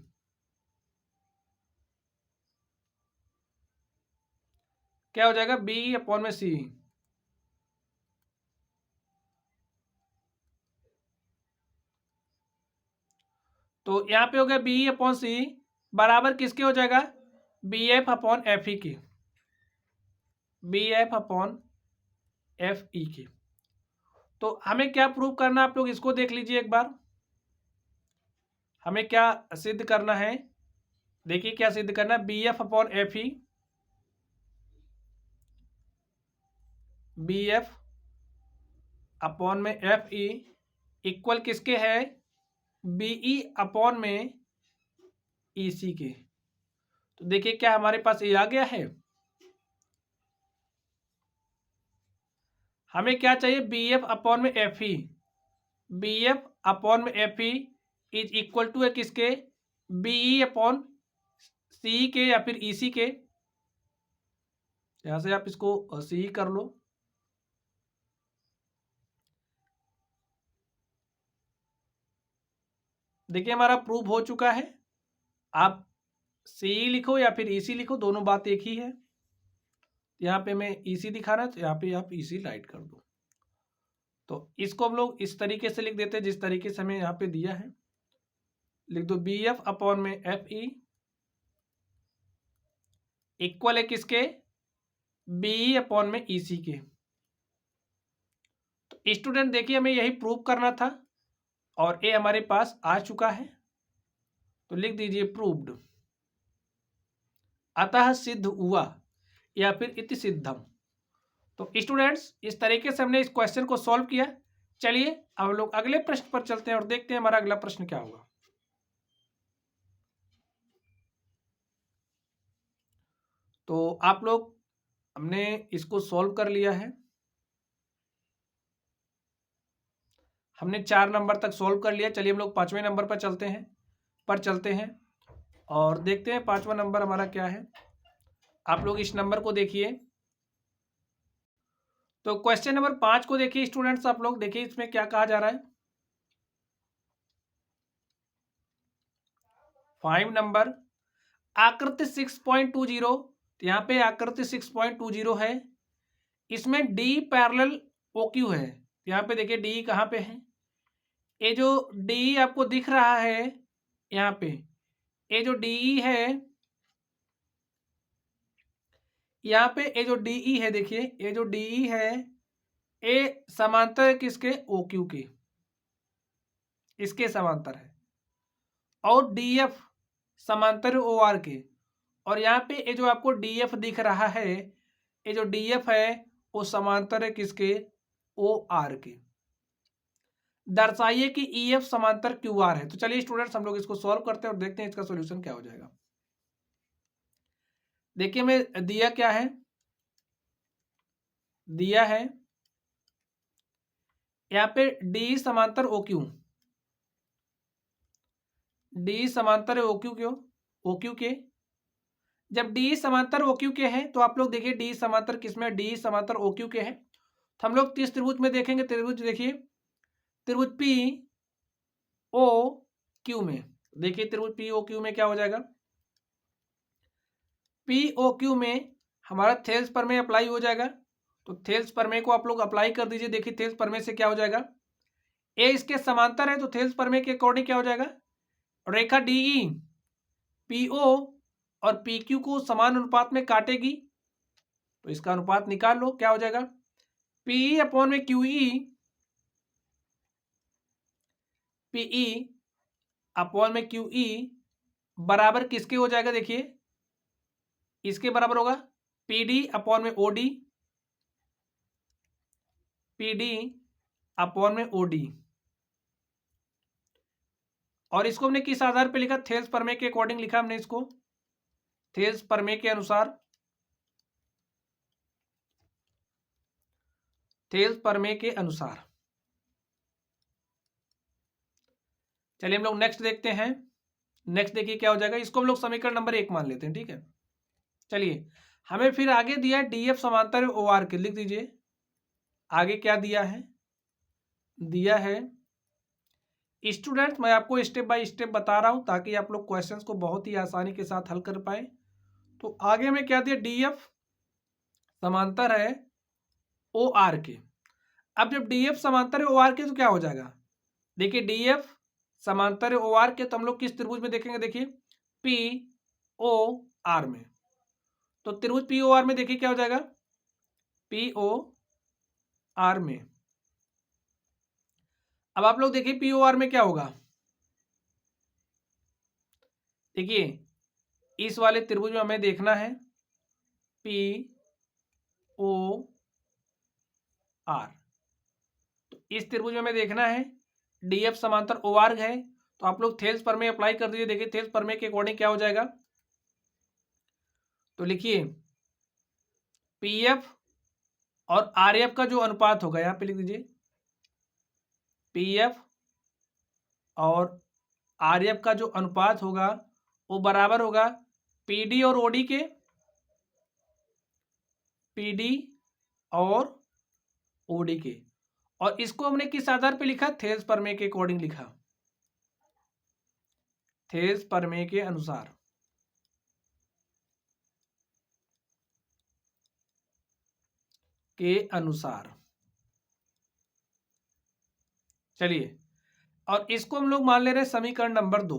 क्या हो जाएगा, बीई अपॉन में सीई। तो यहाँ पे हो गया बीई अपॉन सी बराबर किसके हो जाएगा, B F upon F E के, B F upon F E के। तो हमें क्या प्रूव करना, आप लोग इसको देख लीजिए एक बार, हमें क्या सिद्ध करना है। देखिए क्या सिद्ध करना है, B F upon F E, B F upon में एफ ई इक्वल किसके है, बीई अपॉन में ई सी के। तो देखिए क्या हमारे पास ये आ गया है, हमें क्या चाहिए, बी एफ अपॉन में F E, B F upon में F E is equal to है किसके, बीई अपॉन सी के या फिर ई सी के। यहां से आप इसको सी कर लो, देखिए हमारा प्रूव हो चुका है। आप सी लिखो या फिर ईसी लिखो, दोनों बात एक ही है। यहाँ पे मैं ईसी दिखा रहा है तो यहाँ पे आप ईसी राइट कर दो। तो इसको हम लोग इस तरीके से लिख देते हैं जिस तरीके से हमें यहाँ पे दिया है। लिख दो बी एफ अपॉन में एफ ई इक्वल है किसके, बी अपॉन में ई सी के। तो स्टूडेंट देखिए हमें यही प्रूव करना था और ये हमारे पास आ चुका है। तो लिख दीजिए प्रूव्ड, अतः सिद्ध हुआ या फिर इति सिद्धम। तो स्टूडेंट्स इस तरीके से हमने इस क्वेश्चन को सॉल्व किया। चलिए अब लोग अगले प्रश्न पर चलते हैं और देखते हैं हमारा अगला प्रश्न क्या होगा। तो आप लोग, हमने इसको सॉल्व कर लिया है, हमने 4 नंबर तक सॉल्व कर लिया। चलिए हम लोग 5वें नंबर पर चलते हैं और देखते हैं 5वां नंबर हमारा क्या है। आप लोग इस नंबर को देखिए। तो क्वेश्चन नंबर 5 को देखिए स्टूडेंट्स, आप लोग देखिए इसमें क्या कहा जा रहा है। 5 नंबर आकृति 6.20, तो यहाँ पे आकृति 6.20 है, इसमें डी पैरेलल ओ क्यू है। यहाँ पे देखिए डी कहाँ पे है, ये जो डी आपको दिख रहा है यहाँ पे, ये जो डी है यहाँ पे, ये जो डी है देखिए, ये जो डी है ये समांतर है किसके, ओ क्यू के, इसके समांतर है। और डी एफ समांतर ओ आर के, और यहाँ पे ये जो आपको डी एफ दिख रहा है ये जो डी एफ है वो समांतर है किसके, ओ आर के। दर्शाइए कि ई एफ समांतर क्यू आर है। तो चलिए स्टूडेंट्स हम लोग इसको सॉल्व करते हैं और देखते हैं इसका सॉल्यूशन क्या हो जाएगा। देखिए मैं दिया क्या है, दिया है यहाँ पे डी समांतर ओ क्यू, डी समांतर है ओ क्यू क्यों, ओ क्यू के। जब डी समांतर ओ क्यू के है तो आप लोग देखिए डी समांतर किसमें, डी समांतर ओ क्यू के है। तो हम लोग इस त्रिभुज में देखेंगे, त्रिभुज देखिए त्रिभुज पी ओ क्यू में, देखिए त्रिभुज पी ओ क्यू में क्या हो जाएगा, पी ओ क्यू में हमारा थेल्स प्रमेय अप्लाई हो जाएगा। तो थेल्स प्रमेय को आप लोग अप्लाई कर दीजिए। देखिए थेल्स प्रमेय से क्या हो जाएगा, ए इसके समांतर है तो थेल्स प्रमेय के अकॉर्डिंग क्या हो जाएगा, रेखा डीई पीओ और पी क्यू को समान अनुपात में काटेगी। तो इसका अनुपात निकाल लो, क्या हो जाएगा, पीई अपॉन में क्यूई, पीई अपॉन में क्यूई बराबर किसके हो जाएगा, देखिए इसके बराबर होगा पीडी अपॉन में ओडी, पीडी अपॉन में ओडी। और इसको हमने किस आधार पे लिखा, थेल्स प्रमेय के अकॉर्डिंग लिखा हमने इसको, थेल्स प्रमेय के अनुसार, थेल्स प्रमेय के अनुसार। चलिए हम लोग नेक्स्ट देखते हैं। नेक्स्ट देखिए क्या हो जाएगा, इसको हम लोग समीकरण नंबर 1 मान लेते हैं, ठीक है। चलिए हमें फिर आगे दिया है डी एफ समांतर ओ आर के, लिख दीजिए आगे क्या दिया है, दिया है स्टूडेंट्स, मैं आपको स्टेप बाय स्टेप बता रहा हूं ताकि आप लोग क्वेश्चंस को बहुत ही आसानी के साथ हल कर पाए। तो आगे में क्या दिया, डी एफ समांतर है ओ आर के। अब जब डी एफ समांतर है ओ आर के तो क्या हो जाएगा, देखिए डी एफ समांतर है ओ आर के, तो हम लोग किस त्रिभुज में देखेंगे, देखिए पी ओ आर में। तो त्रिभुज पी ओ आर में देखिए क्या हो जाएगा, पी ओ आर में। अब आप लोग देखिए पी ओ आर में क्या होगा, देखिए इस वाले त्रिभुज में हमें देखना है पी ओ आर, तो इस त्रिभुज में हमें देखना है डी एफ समांतर ओ आर है। तो आप लोग थेल्स प्रमेय अप्लाई कर दीजिए। देखिए थेल्स प्रमेय के अकॉर्डिंग क्या हो जाएगा, तो लिखिए पी एफ और आर एफ का जो अनुपात होगा, यहां पे लिख दीजिए पी एफ और आर एफ का जो अनुपात होगा वो बराबर होगा पीडी और ओडी के, पीडी और ओडी के। और इसको हमने किस आधार पे लिखा, थेल्स प्रमेय के अकॉर्डिंग लिखा, थेल्स प्रमेय के अनुसार। के अनुसार चलिए, और इसको हम लोग मान ले रहे हैं समीकरण नंबर 2।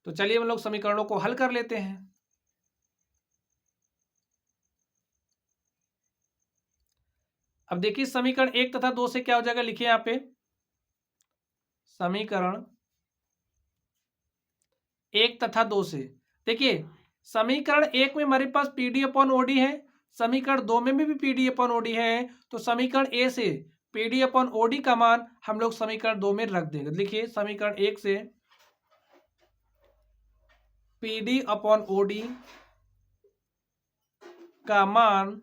तो चलिए हम लोग समीकरणों को हल कर लेते हैं। अब देखिए समीकरण 1 तथा 2 से क्या हो जाएगा, लिखिए यहां पे समीकरण 1 तथा 2 से। देखिए समीकरण 1 में हमारे पास पीडी अपॉन ओडी है, समीकरण 2 में भी पीडी अपॉन ओडी है। तो समीकरण ए से पीडी अपॉन ओडी का मान हम लोग समीकरण 2 में रख देंगे। लिखिए समीकरण 1 से पीडी अपॉन ओडी का मान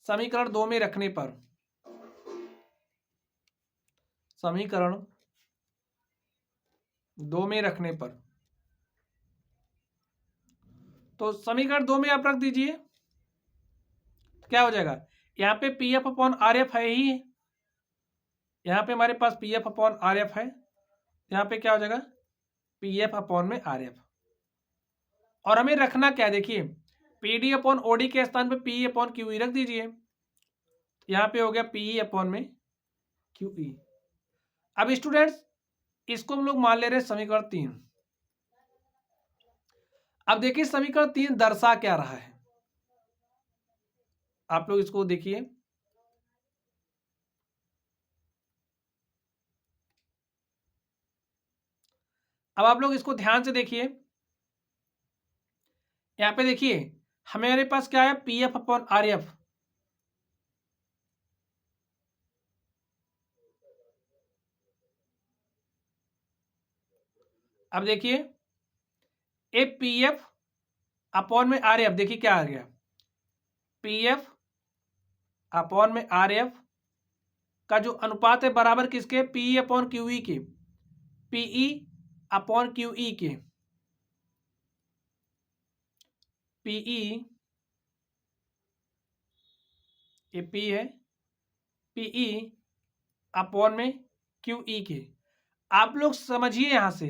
समीकरण 2 में रखने पर, समीकरण 2 में रखने पर, तो समीकरण 2 में आप रख दीजिए, क्या हो जाएगा, यहाँ पे P F upon R F है ही, यहाँ पे हमारे पास P F upon R F है, यहाँ पे क्या हो जाएगा पी एफ अपॉन में आर एफ। और हमें रखना क्या है, देखिए P D upon O D के स्थान पे पी अपॉन क्यू ई रख दीजिए। यहाँ पे हो गया पी अपॉन में क्यू ई। अब स्टूडेंट्स इसको हम लोग मान ले रहे हैं समीकरण 3। अब देखिए समीकरण 3 दर्शा क्या रहा है, आप लोग इसको देखिए। अब आप लोग इसको ध्यान से देखिए, यहाँ पे देखिए हमारे पास क्या है, P F upon R F. अब देखिए ए पी एफ अपॉन में आर एफ, देखिए क्या आ गया, पी एफ अपॉन में आर एफ का जो अनुपात है बराबर किसके, पी अपॉन क्यू ई के, पीई अपॉन क्यू ई के, पीई ये पी है, पीई अपॉन में क्यू ई के। आप लोग समझिए यहां से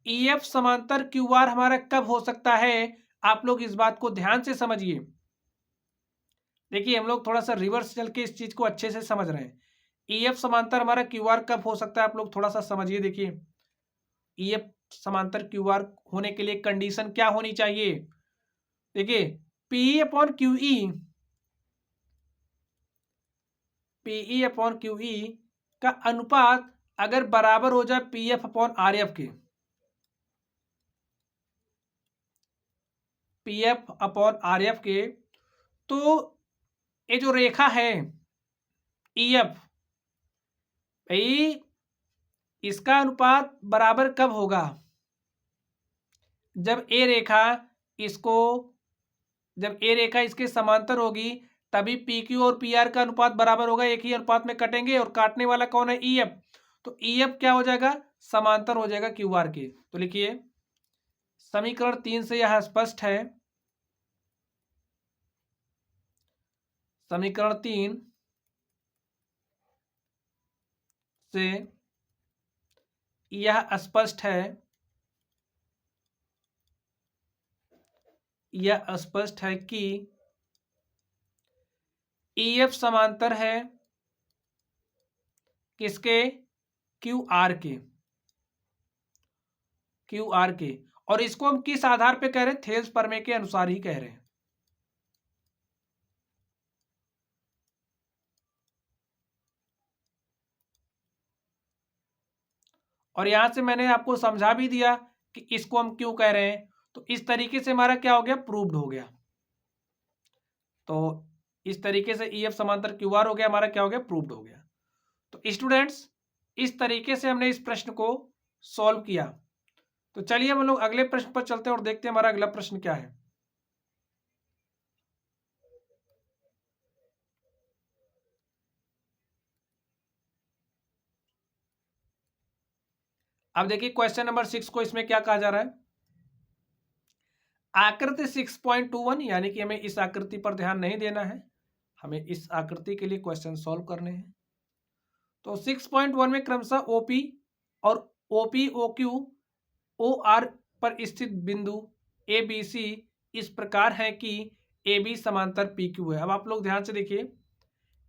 ई एफ समांतर क्यू आर हमारा कब हो सकता है, आप लोग इस बात को ध्यान से समझिए। देखिए हम लोग थोड़ा सा रिवर्स चल के इस चीज को अच्छे से समझ रहे हैं। ई एफ समांतर हमारा क्यू आर कब हो सकता है, आप लोग थोड़ा सा समझिए। देखिए ई एफ समांतर क्यू आर होने के लिए कंडीशन क्या होनी चाहिए, देखिए P upon Q E, PE upon Q E का अनुपात अगर बराबर हो जाए P F upon R F के, P F upon R F के, तो ये जो रेखा है ई एफ, भाई इसका अनुपात बराबर कब होगा, जब ए रेखा इसको, जब ए रेखा इसके समांतर होगी तभी पी क्यू और पी आर का अनुपात बराबर होगा, एक ही अनुपात में कटेंगे और काटने वाला कौन है, ई एफ। तो ई एफ क्या हो जाएगा, समांतर हो जाएगा क्यू आर के। तो लिखिए समीकरण 3 से यह स्पष्ट है, समीकरण 3 से यह स्पष्ट है, यह स्पष्ट है कि ई एफ समांतर है किसके, क्यू आर के, क्यू आर के। और इसको हम किस आधार पे कह रहे हैं, थेल्स प्रमेय के अनुसार ही कह रहे हैं। और यहां से मैंने आपको समझा भी दिया कि इसको हम क्यों कह रहे हैं। तो इस तरीके से हमारा क्या हो गया, प्रूव्ड हो गया। तो इस तरीके से ई एफ समांतर क्यू आर हो गया, हमारा क्या हो गया, प्रूव्ड हो गया। तो स्टूडेंट्स इस तरीके से हमने इस प्रश्न को सॉल्व किया। तो चलिए हम लोग अगले प्रश्न पर चलते हैं और देखते हैं हमारा अगला प्रश्न क्या है। अब देखिए क्वेश्चन नंबर 6 को इसमें क्या कहा जा रहा है, आकृति 6.21, यानी कि हमें इस आकृति पर ध्यान नहीं देना है, हमें इस आकृति के लिए क्वेश्चन सॉल्व करने हैं। तो 6.1 में क्रमशः ओपी और OP O Q O R पर स्थित बिंदु ए बी सी इस प्रकार है कि ए बी समांतर पी क्यू है। अब आप लोग ध्यान से देखिए,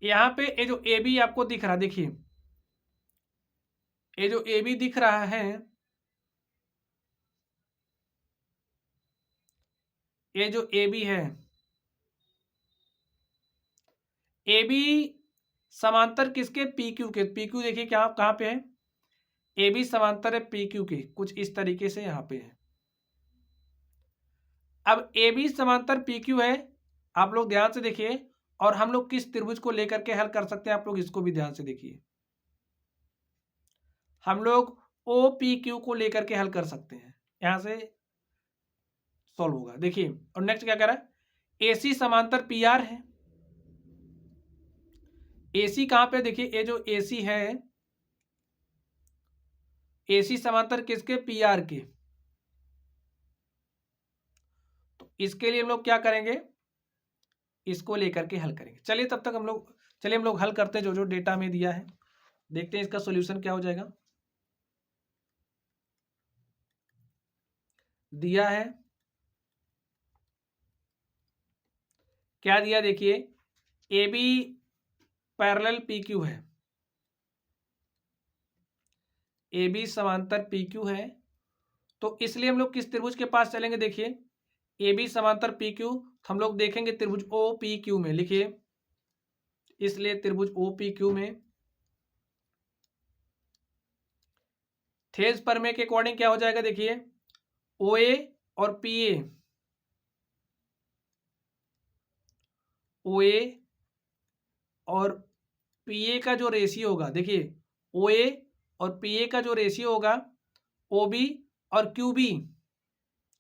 यहाँ पे ये जो ए बी आपको दिख रहा है, देखिए ये जो ए बी दिख रहा है, ये जो ए बी है, ए बी समांतर किसके, पी क्यू के। पी क्यू देखिए क्या कहाँ पे है, ए बी समांतर है पी क्यू के, कुछ इस तरीके से यहाँ पे है। अब ए बी समांतर पी क्यू है, आप लोग ध्यान से देखिए, और हम लोग किस त्रिभुज को लेकर के हल कर सकते हैं, आप लोग इसको भी ध्यान से देखिए। हम लोग ओ पी क्यू को लेकर के हल कर सकते हैं, यहां से सॉल्व होगा। देखिए और नेक्स्ट क्या कह रहा है, एसी समांतर पी आर है। एसी कहां पे, देखिए ये जो एसी है, एसी समांतर किसके, पी आर के। तो इसके लिए हम लोग क्या करेंगे, इसको लेकर के हल करेंगे। चलिए तब तक हम लोग, चलिए हम लोग हल करते हैं जो जो डेटा में दिया है, देखते हैं इसका सॉल्यूशन क्या हो जाएगा। दिया है क्या दिया, देखिए A B parallel P Q है, ए बी समांतर पी क्यू है। तो इसलिए हम लोग किस त्रिभुज के पास चलेंगे, देखिए ए बी समांतर पी क्यू, हम लोग देखेंगे त्रिभुज ओ पी क्यू में। लिखिए इसलिए त्रिभुज ओ पी क्यू में थेल्स प्रमेय के अकॉर्डिंग क्या हो जाएगा, देखिए ओ ए और पी ए, ओ ए और पी ए का जो रेशियो होगा, देखिए ओ ए और पी ए का जो रेशियो होगा ओ बी और क्यू बी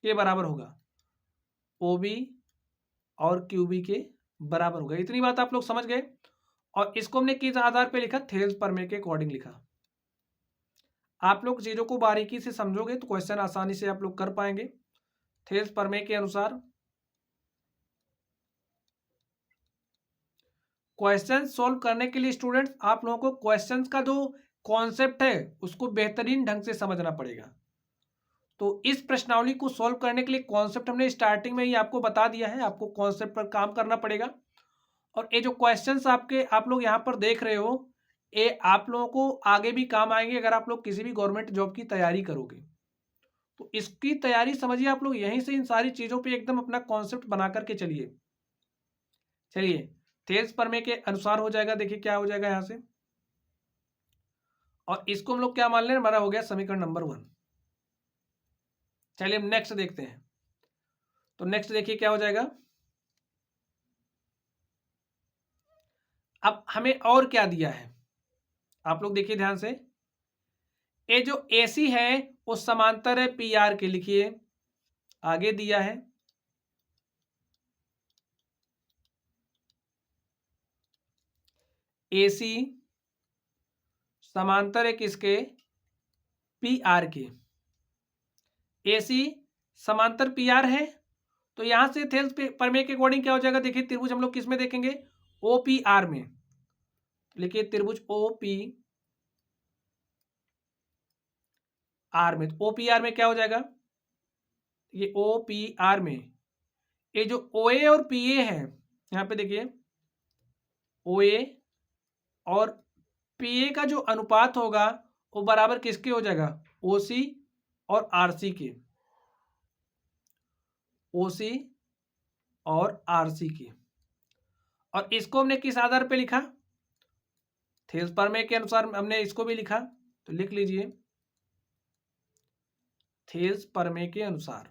के बराबर होगा, ओ बी और क्यू बी के बराबर होगा। इतनी बात आप लोग समझ गए। और इसको हमने किस आधार पे लिखा, थेल्स प्रमेय के अकॉर्डिंग लिखा। आप लोग चीजों को बारीकी से समझोगे तो क्वेश्चन आसानी से आप लोग कर पाएंगे। थेल्स प्रमेय के अनुसार क्वेश्चन सॉल्व करने के लिए स्टूडेंट्स आप लोगों को क्वेश्चन का जो कॉन्सेप्ट है उसको बेहतरीन ढंग से समझना पड़ेगा। तो इस प्रश्नावली को सॉल्व करने के लिए कॉन्सेप्ट हमने स्टार्टिंग में ही आपको बता दिया है, आपको कॉन्सेप्ट पर काम करना पड़ेगा। और ये जो क्वेश्चंस आपके आप लोग यहाँ पर देख रहे हो, ये आप लोगों को आगे भी काम आएंगे अगर आप लोग किसी भी गवर्नमेंट जॉब की तैयारी करोगे। तो इसकी तैयारी समझिए आप लोग यहीं से इन सारी चीज़ों पे एकदम अपना कॉन्सेप्ट बना करके चलिए। चलिए थेल्स प्रमेय के अनुसार हो जाएगा, देखिए क्या हो जाएगा यहाँ से। और इसको हम लोग क्या मान लें, हमारा हो गया समीकरण नंबर 1। चलिए हम नेक्स्ट देखते हैं। तो नेक्स्ट देखिए क्या हो जाएगा। अब हमें और क्या दिया है, आप लोग देखिए ध्यान से। ये जो AC है वो समांतर है PR के, लिखिए आगे दिया है AC समांतर है किसके, PR के। AC समांतर PR है तो यहां से थेल्स प्रमेय के अकॉर्डिंग क्या हो जाएगा, देखिए त्रिभुज हम लोग किस में देखेंगे, OPR में। लिखिए त्रिभुज OPR में। तो OPR में क्या हो जाएगा, ये OPR में ये जो OA और PA है, यहाँ पे देखिए OA और PA का जो अनुपात होगा वो बराबर किसके हो जाएगा, OC और RC के, OC और RC के। और इसको हमने किस आधार पे लिखा, थेल्स प्रमेय के अनुसार हमने इसको भी लिखा। तो लिख लीजिए थेल्स प्रमेय के अनुसार,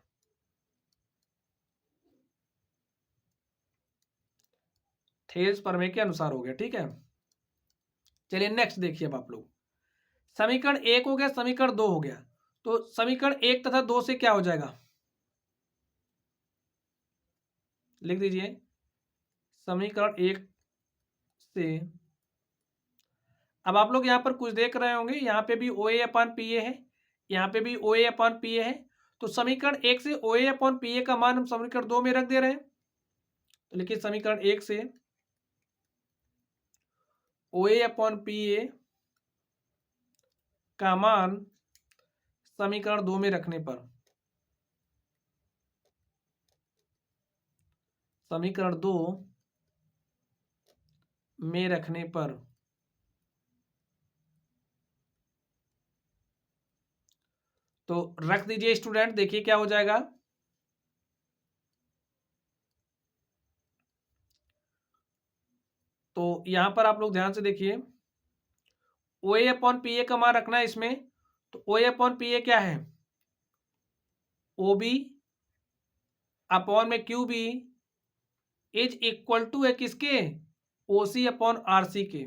थेल्स प्रमेय के अनुसार हो गया, ठीक है। चलिए नेक्स्ट देखिए। अब आप लोग समीकरण 1 हो गया, समीकरण 2 हो गया। तो समीकरण 1 तथा 2 से क्या हो जाएगा, लिख दीजिए समीकरण 1 से। अब आप लोग यहाँ पर कुछ देख रहे होंगे, यहाँ पे भी OA अपॉन PA है, यहाँ पे भी OA अपॉन PA है। तो समीकरण 1 से OA अपॉन PA का मान हम समीकरण 2 में रख दे रहे हैं। तो लिखिए समीकरण 1 से OA अपॉन PA का मान समीकरण 2 में रखने पर, समीकरण 2 में रखने पर तो रख दीजिए स्टूडेंट, देखिए क्या हो जाएगा। तो यहां पर आप लोग ध्यान से देखिए, OA अपॉन PA का मान रखना है इसमें। तो OA अपॉन PA क्या है, OB अपॉन में QB इज इक्वल टू है किसके, OC अपॉन RC के।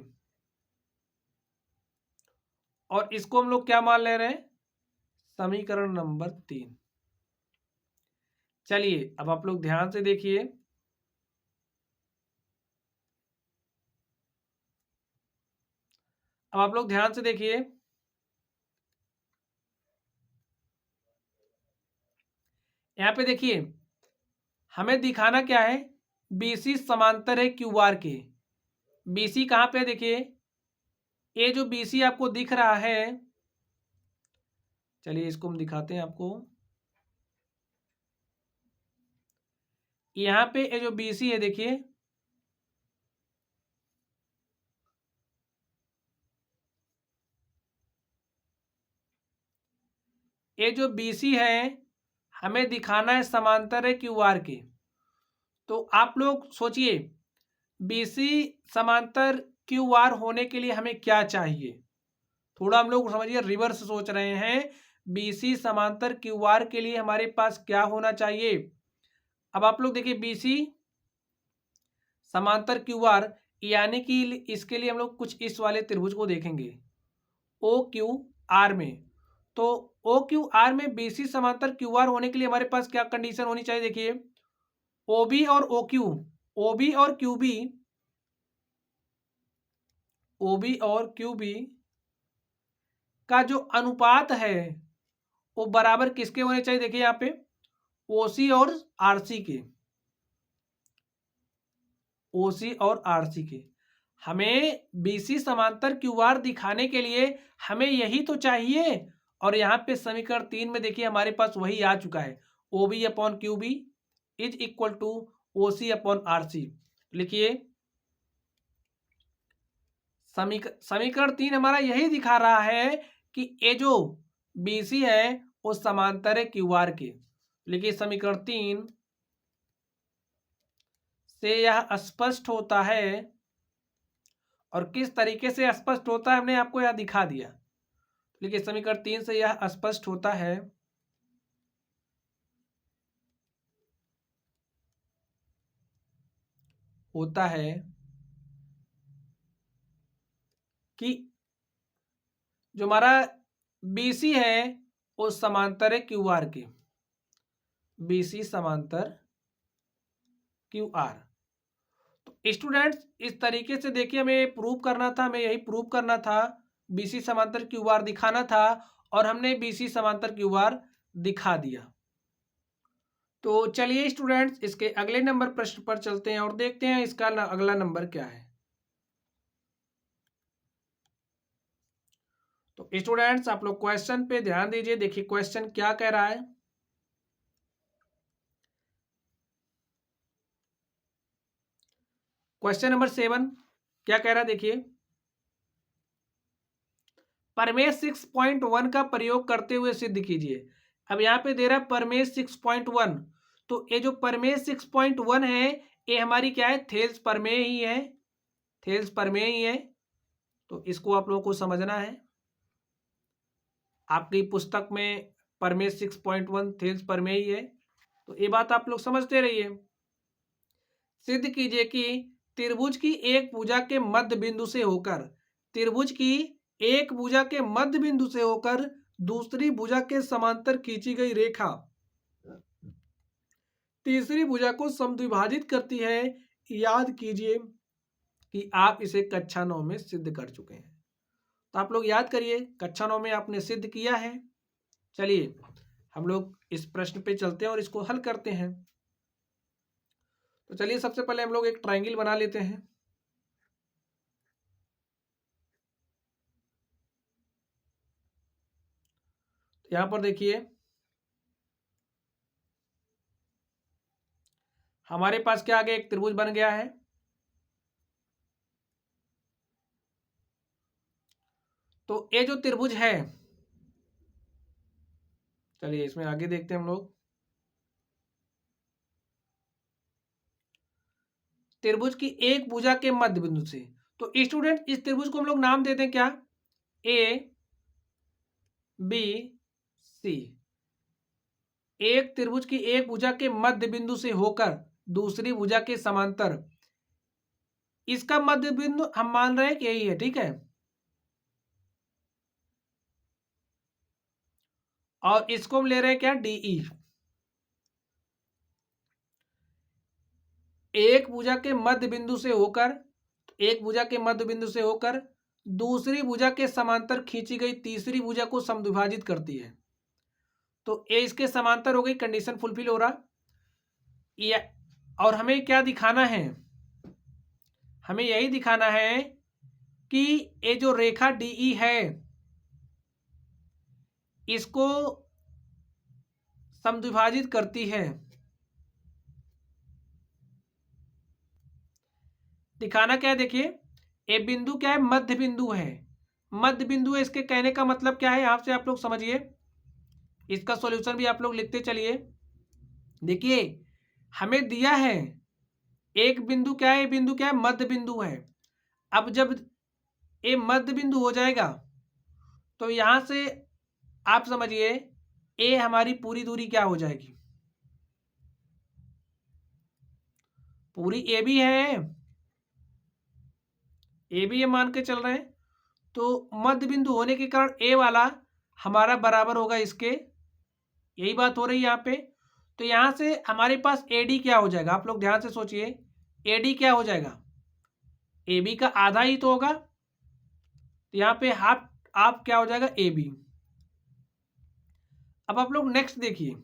और इसको हम लोग क्या मान ले रहे हैं, समीकरण नंबर 3। चलिए अब आप लोग ध्यान से देखिए, अब आप लोग ध्यान से देखिए, यहां पे देखिए हमें दिखाना क्या है, BC समांतर है QR के। BC कहां पे, देखिए ये जो BC आपको दिख रहा है, चलिए इसको हम दिखाते हैं आपको। यहां पे ये जो BC है देखिए, ये जो BC है हमें दिखाना है समांतर है QR के। तो आप लोग सोचिए BC समांतर QR होने के लिए हमें क्या चाहिए, थोड़ा हम लोग समझिए रिवर्स सोच रहे हैं। BC समांतर QR के लिए हमारे पास क्या होना चाहिए। अब आप लोग देखिए BC समांतर क्यू आर, यानी कि इसके लिए हम लोग कुछ इस वाले त्रिभुज को देखेंगे ओ क्यू आर में। तो ओ क्यू आर में बीसी समांतर क्यू आर होने के लिए हमारे पास क्या कंडीशन होनी चाहिए? देखिए ओबी और ओ क्यू, ओबी और क्यू बी, ओबी और क्यू बी का जो अनुपात है वो बराबर किसके होने चाहिए? देखिए यहाँ पे ओसी और आरसी के, ओसी और आरसी के। हमें बीसी समांतर क्यूआर दिखाने के लिए हमें यही तो चाहिए, और यहाँ पे समीकरण 3 में देखिए हमारे पास वही आ चुका है, O B upon Q B is equal to O C upon R C. लिखिए समीकरण 3 हमारा यही दिखा रहा है कि ये जो बीसी है वो समांतर है क्यूआर के। लिखिए समीकरण 3 से यह स्पष्ट होता है, और किस तरीके से स्पष्ट होता है हमने आपको यह दिखा दिया। देखिए समीकरण 3 से यह स्पष्ट होता है कि जो हमारा बीसी है वो समांतर है क्यूआर के, बीसी समांतर क्यूआर। तो स्टूडेंट्स इस तरीके से देखिए हमें प्रूव करना था, हमें यही प्रूव करना था, बीसी समांतर क्यूआर दिखाना था, और हमने बीसी समांतर क्यूआर दिखा दिया। तो चलिए स्टूडेंट्स इसके अगले नंबर प्रश्न पर चलते हैं और देखते हैं इसका अगला नंबर क्या है। तो स्टूडेंट्स आप लोग क्वेश्चन पे ध्यान दीजिए, देखिए क्वेश्चन क्या कह रहा है। क्वेश्चन नंबर 7 क्या कह रहा है? देखिए प्रमेय 6.1 का प्रयोग करते हुए सिद्ध कीजिए। अब यहाँ पे दे रहा है प्रमेय 6.1, तो ये जो प्रमेय 6.1 है ये हमारी क्या है? थेल्स प्रमेय ही है, थेल्स प्रमेय ही है। तो इसको आप लोगों को समझना है। आपकी पुस्तक में प्रमेय 6.1 थेल्स प्रमेय ही है, तो ये बात आप लोग समझते रहिए। सिद्ध कीजिए कि त्रिभुज की एक भुजा के मध्य बिंदु से होकर, त्रिभुज की एक भुजा के मध्य बिंदु से होकर दूसरी भुजा के समांतर खींची गई रेखा तीसरी भुजा को समद्विभाजित करती है। याद कीजिए कि आप इसे कक्षा 9 में सिद्ध कर चुके हैं। तो आप लोग याद करिए, कक्षा 9 में आपने सिद्ध किया है। चलिए हम लोग इस प्रश्न पे चलते हैं और इसको हल करते हैं। तो चलिए सबसे पहले हम लोग एक ट्रायंगल बना लेते हैं। यहां पर देखिए हमारे पास क्या आ गया? एक त्रिभुज बन गया है। तो ये जो त्रिभुज है, चलिए इसमें आगे देखते हैं हम लोग। त्रिभुज की एक भुजा के मध्य बिंदु से, तो स्टूडेंट इस त्रिभुज को हम लोग नाम देते हैं क्या? A B C. एक त्रिभुज की एक भुजा के मध्य बिंदु से होकर दूसरी भुजा के समांतर, इसका मध्य बिंदु हम मान रहे हैं कि यही है, ठीक है। और इसको हम ले रहे हैं क्या? डीई। एक भुजा के मध्य बिंदु से होकर, एक भुजा के मध्य बिंदु से होकर दूसरी भुजा के समांतर खींची गई तीसरी भुजा को समद्विभाजित करती है। तो ये इसके समांतर हो गई, कंडीशन फुलफिल हो रहा। ये और हमें क्या दिखाना है? हमें यही दिखाना है कि ये जो रेखा डीई है इसको समद्विभाजित करती है। दिखाना क्या है? देखिए ये बिंदु क्या है? मध्य बिंदु है, मध्य बिंदु है। इसके कहने का मतलब क्या है? यहां से आप लोग समझिए, इसका सॉल्यूशन भी आप लोग लिखते चलिए। देखिए हमें दिया है एक बिंदु क्या है? ये बिंदु क्या है? मध्य बिंदु है। अब जब ये मध्य बिंदु हो जाएगा तो यहां से आप समझिए ए हमारी पूरी दूरी क्या हो जाएगी? पूरी ए भी है ए बी हम मान के चल रहे हैं, तो मध्य बिंदु होने के कारण ए वाला हमारा बराबर होगा इसके, यही बात हो रही है यहाँ पे। तो यहाँ से हमारे पास ए डी क्या हो जाएगा, आप लोग ध्यान से सोचिए, ए डी क्या हो जाएगा, ए बी का आधा ही तो होगा, तो यहाँ पे हाफ आप क्या हो जाएगा ए बी। अब आप लोग नेक्स्ट देखिए,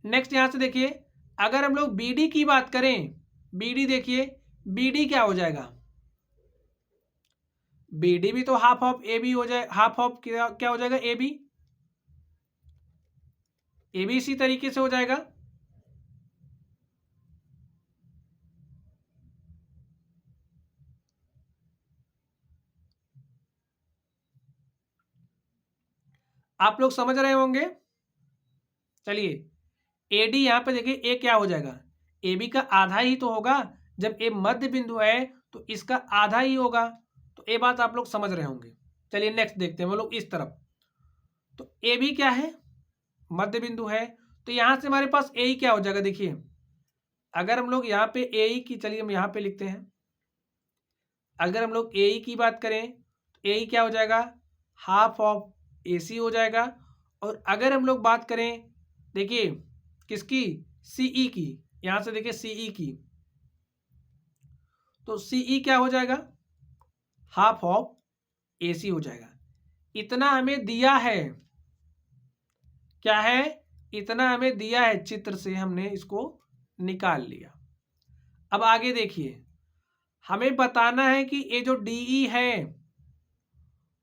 नेक्स्ट यहां से देखिए, अगर हम लोग बी डी की बात करें, बी डी देखिए, बी डी क्या हो जाएगा, बी डी भी तो हाफ ऑफ ए बी हो जाए, हाफ ऑफ क्या हो जाएगा ए बी, ए बी इसी तरीके से हो जाएगा। आप लोग समझ रहे होंगे। चलिए ए डी यहां पे देखिए, ए क्या हो जाएगा, ए बी का आधा ही तो होगा, जब ए मध्य बिंदु है तो इसका आधा ही होगा, तो ये बात आप लोग समझ रहे होंगे। चलिए नेक्स्ट देखते हैं हम लोग इस तरफ, तो ए बी क्या है, मध्य बिंदु है, तो यहां से हमारे पास ए क्या हो जाएगा, देखिए अगर हम लोग यहाँ पे ए की, चलिए हम यहाँ पे लिखते हैं, अगर हम लोग ए की बात करें तो ए क्या हो जाएगा, हाफ ऑफ ए सी हो जाएगा। और अगर हम लोग बात करें देखिए किसकी, सीई की, यहां से देखिए सीई की, तो सीई क्या हो जाएगा, हाफ ऑफ ए सी हो जाएगा। इतना हमें दिया है, क्या है, इतना हमें दिया है, चित्र से हमने इसको निकाल लिया। अब आगे देखिए, हमें बताना है कि ये जो डीई है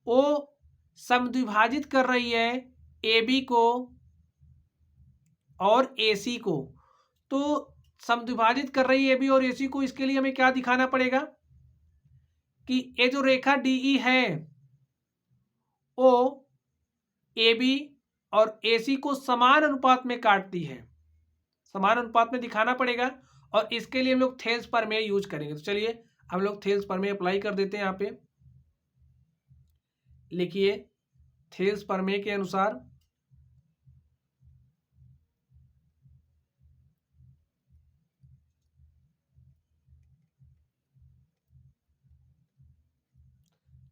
वो समद्विभाजित कर रही है ए बी को और ए सी को, तो समद्विभाजित कर रही है ए बी और ए सी को, इसके लिए हमें क्या दिखाना पड़ेगा कि ये जो रेखा डीई है वो ए बी और ए सी को समान अनुपात में काटती है, समान अनुपात में दिखाना पड़ेगा, और इसके लिए हम लोग थेल्स प्रमेय यूज करेंगे। तो चलिए हम लोग थेल्स प्रमेय अप्लाई कर देते हैं। यहाँ पे लिखिए, थेल्स प्रमेय के अनुसार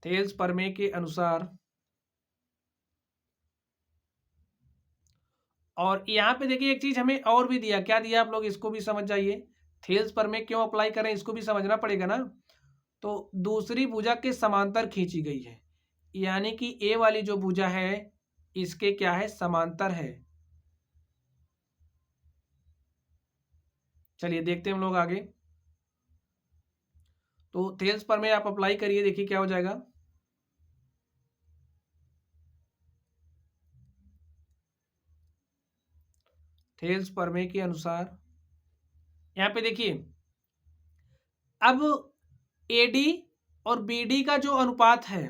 थेल्स प्रमेय के अनुसार, और यहाँ पे देखिए एक चीज हमें और भी दिया, क्या दिया आप लोग इसको भी समझ जाइए, थेल्स प्रमेय क्यों अप्लाई करें इसको भी समझना पड़ेगा ना। तो दूसरी भुजा के समांतर खींची गई है, यानी कि ए वाली जो भुजा है इसके क्या है, समांतर है। चलिए देखते हैं हम लोग आगे, तो थेल्स प्रमेय आप अप्लाई करिए, देखिए क्या हो जाएगा। थेल्स प्रमेय के अनुसार यहाँ पे देखिए, अब एडी और बीडी का जो अनुपात है,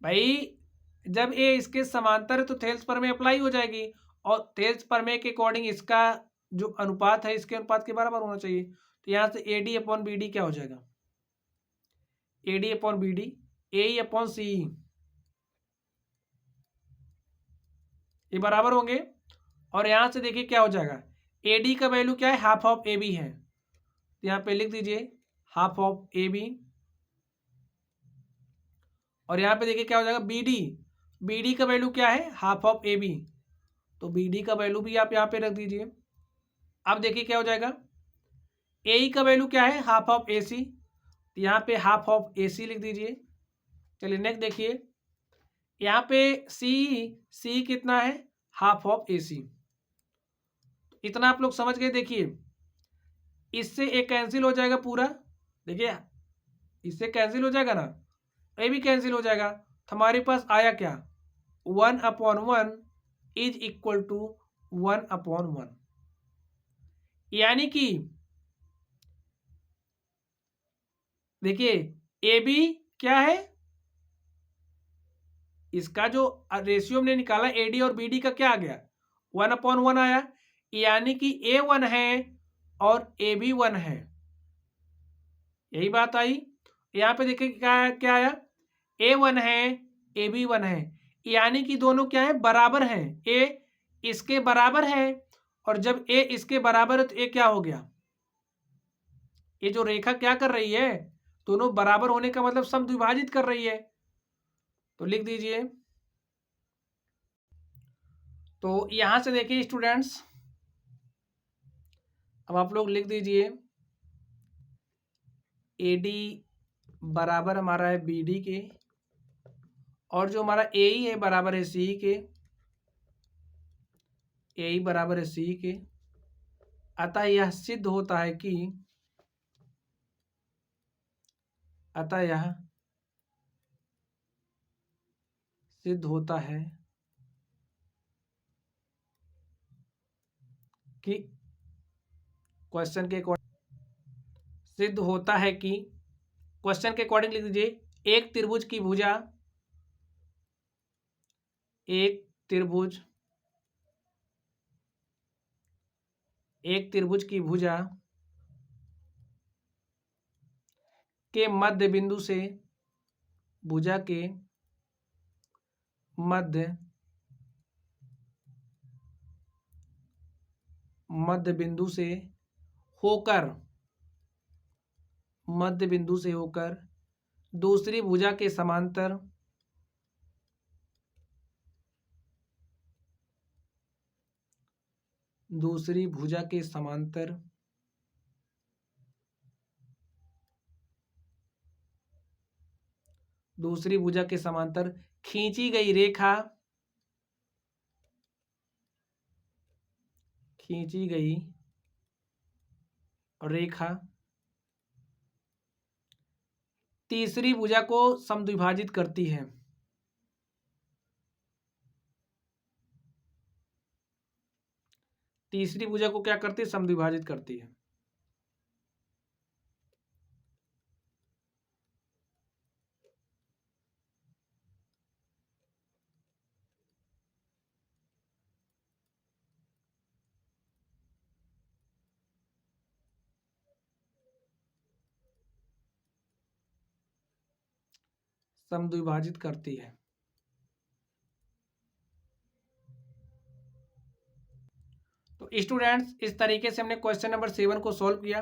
भाई जब ये इसके समांतर है तो थेल्स प्रमेय अप्लाई हो जाएगी, और थेल्स प्रमेय के अकॉर्डिंग इसका जो अनुपात है इसके अनुपात के बराबर होना चाहिए। तो यहाँ से A D upon B D क्या हो जाएगा, A D upon B D, A upon C, ये बराबर होंगे। और यहाँ से देखिए क्या हो जाएगा, ए डी का वैल्यू क्या है, हाफ ऑफ ए बी है, तो यहाँ पे लिख दीजिए हाफ ऑफ ए बी। और यहाँ पे देखिए क्या हो जाएगा, बी डी, बी डी का वैल्यू क्या है, हाफ ऑफ ए बी, तो बी डी का वैल्यू भी आप यहाँ पे रख दीजिए। अब देखिए क्या हो जाएगा, ए का वैल्यू क्या है, हाफ ऑफ ए सी, तो यहाँ पे हाफ ऑफ ए सी लिख दीजिए। चलिए नेक्स्ट देखिए, यहाँ पे सी कितना है, हाफ ऑफ ए सी, इतना आप लोग समझ गए। देखिए इससे एक कैंसिल हो जाएगा पूरा, देखिए इससे कैंसिल हो जाएगा ना, ये भी कैंसिल हो जाएगा, तो हमारे पास आया क्या, 1/1 इज इक्वल टू 1/1, यानी कि देखिए ए बी क्या है, इसका जो रेशियो हमने निकाला ए डी और बी डी का क्या आ गया, 1/1 आया, यानी कि ए 1 है और ए बी 1 है, यही बात आई। यहाँ पे देखिए क्या क्या आया, ए 1 है ए बी 1 है, यानी कि दोनों क्या है, बराबर हैं, ए इसके बराबर है, और जब ए इसके बराबर है तो ए क्या हो गया, ये जो रेखा क्या कर रही है, दोनों बराबर होने का मतलब समद्विभाजित कर रही है। तो लिख दीजिए। तो यहां से देखिए स्टूडेंट्स, अब आप लोग लिख दीजिए AD बराबर हमारा है BD के, और जो हमारा AE है बराबर है CE के, AE बराबर है CE के। अतः यह सिद्ध होता है कि कि क्वेश्चन के सिद्ध होता है कि क्वेश्चन के अकॉर्डिंग लिख दीजिए, एक त्रिभुज की भुजा, एक त्रिभुज की भुजा के मध्य बिंदु से, भुजा के मध्य बिंदु से होकर, दूसरी भुजा के समांतर, दूसरी भुजा के समांतर खींची गई रेखा तीसरी भुजा को समद्विभाजित करती है। तीसरी भुजा को क्या करती है, समद्विभाजित करती है। समद्विभाजित करती है। तो स्टूडेंट्स, इस तरीके से हमने क्वेश्चन नंबर 7 को सॉल्व किया।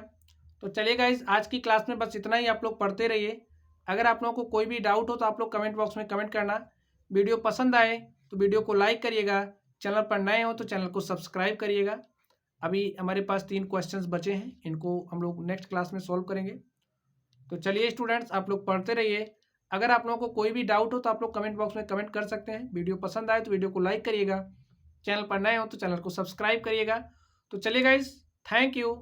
तो चलिए गाइस, आज की क्लास में बस इतना ही। आप लोग पढ़ते रहिए। अगर आप लोगों को कोई भी डाउट हो तो आप लोग कमेंट बॉक्स में कमेंट करना। वीडियो पसंद आए तो वीडियो को लाइक करिएगा। चैनल पर नए हो तो चैनल को सब्सक्राइब करिएगा। अभी हमारे पास 3 क्वेश्चंस बचे हैं, इनको हम लोग नेक्स्ट क्लास में सॉल्व करेंगे। तो चलिए स्टूडेंट्स, आप लोग पढ़ते रहिए। अगर आप लोगों को कोई भी डाउट हो तो आप लोग कमेंट बॉक्स में कमेंट कर सकते हैं। वीडियो पसंद आए तो वीडियो को लाइक करिएगा। चैनल पर नए हो तो चैनल को सब्सक्राइब करिएगा। तो चलिए गाइस, थैंक यू।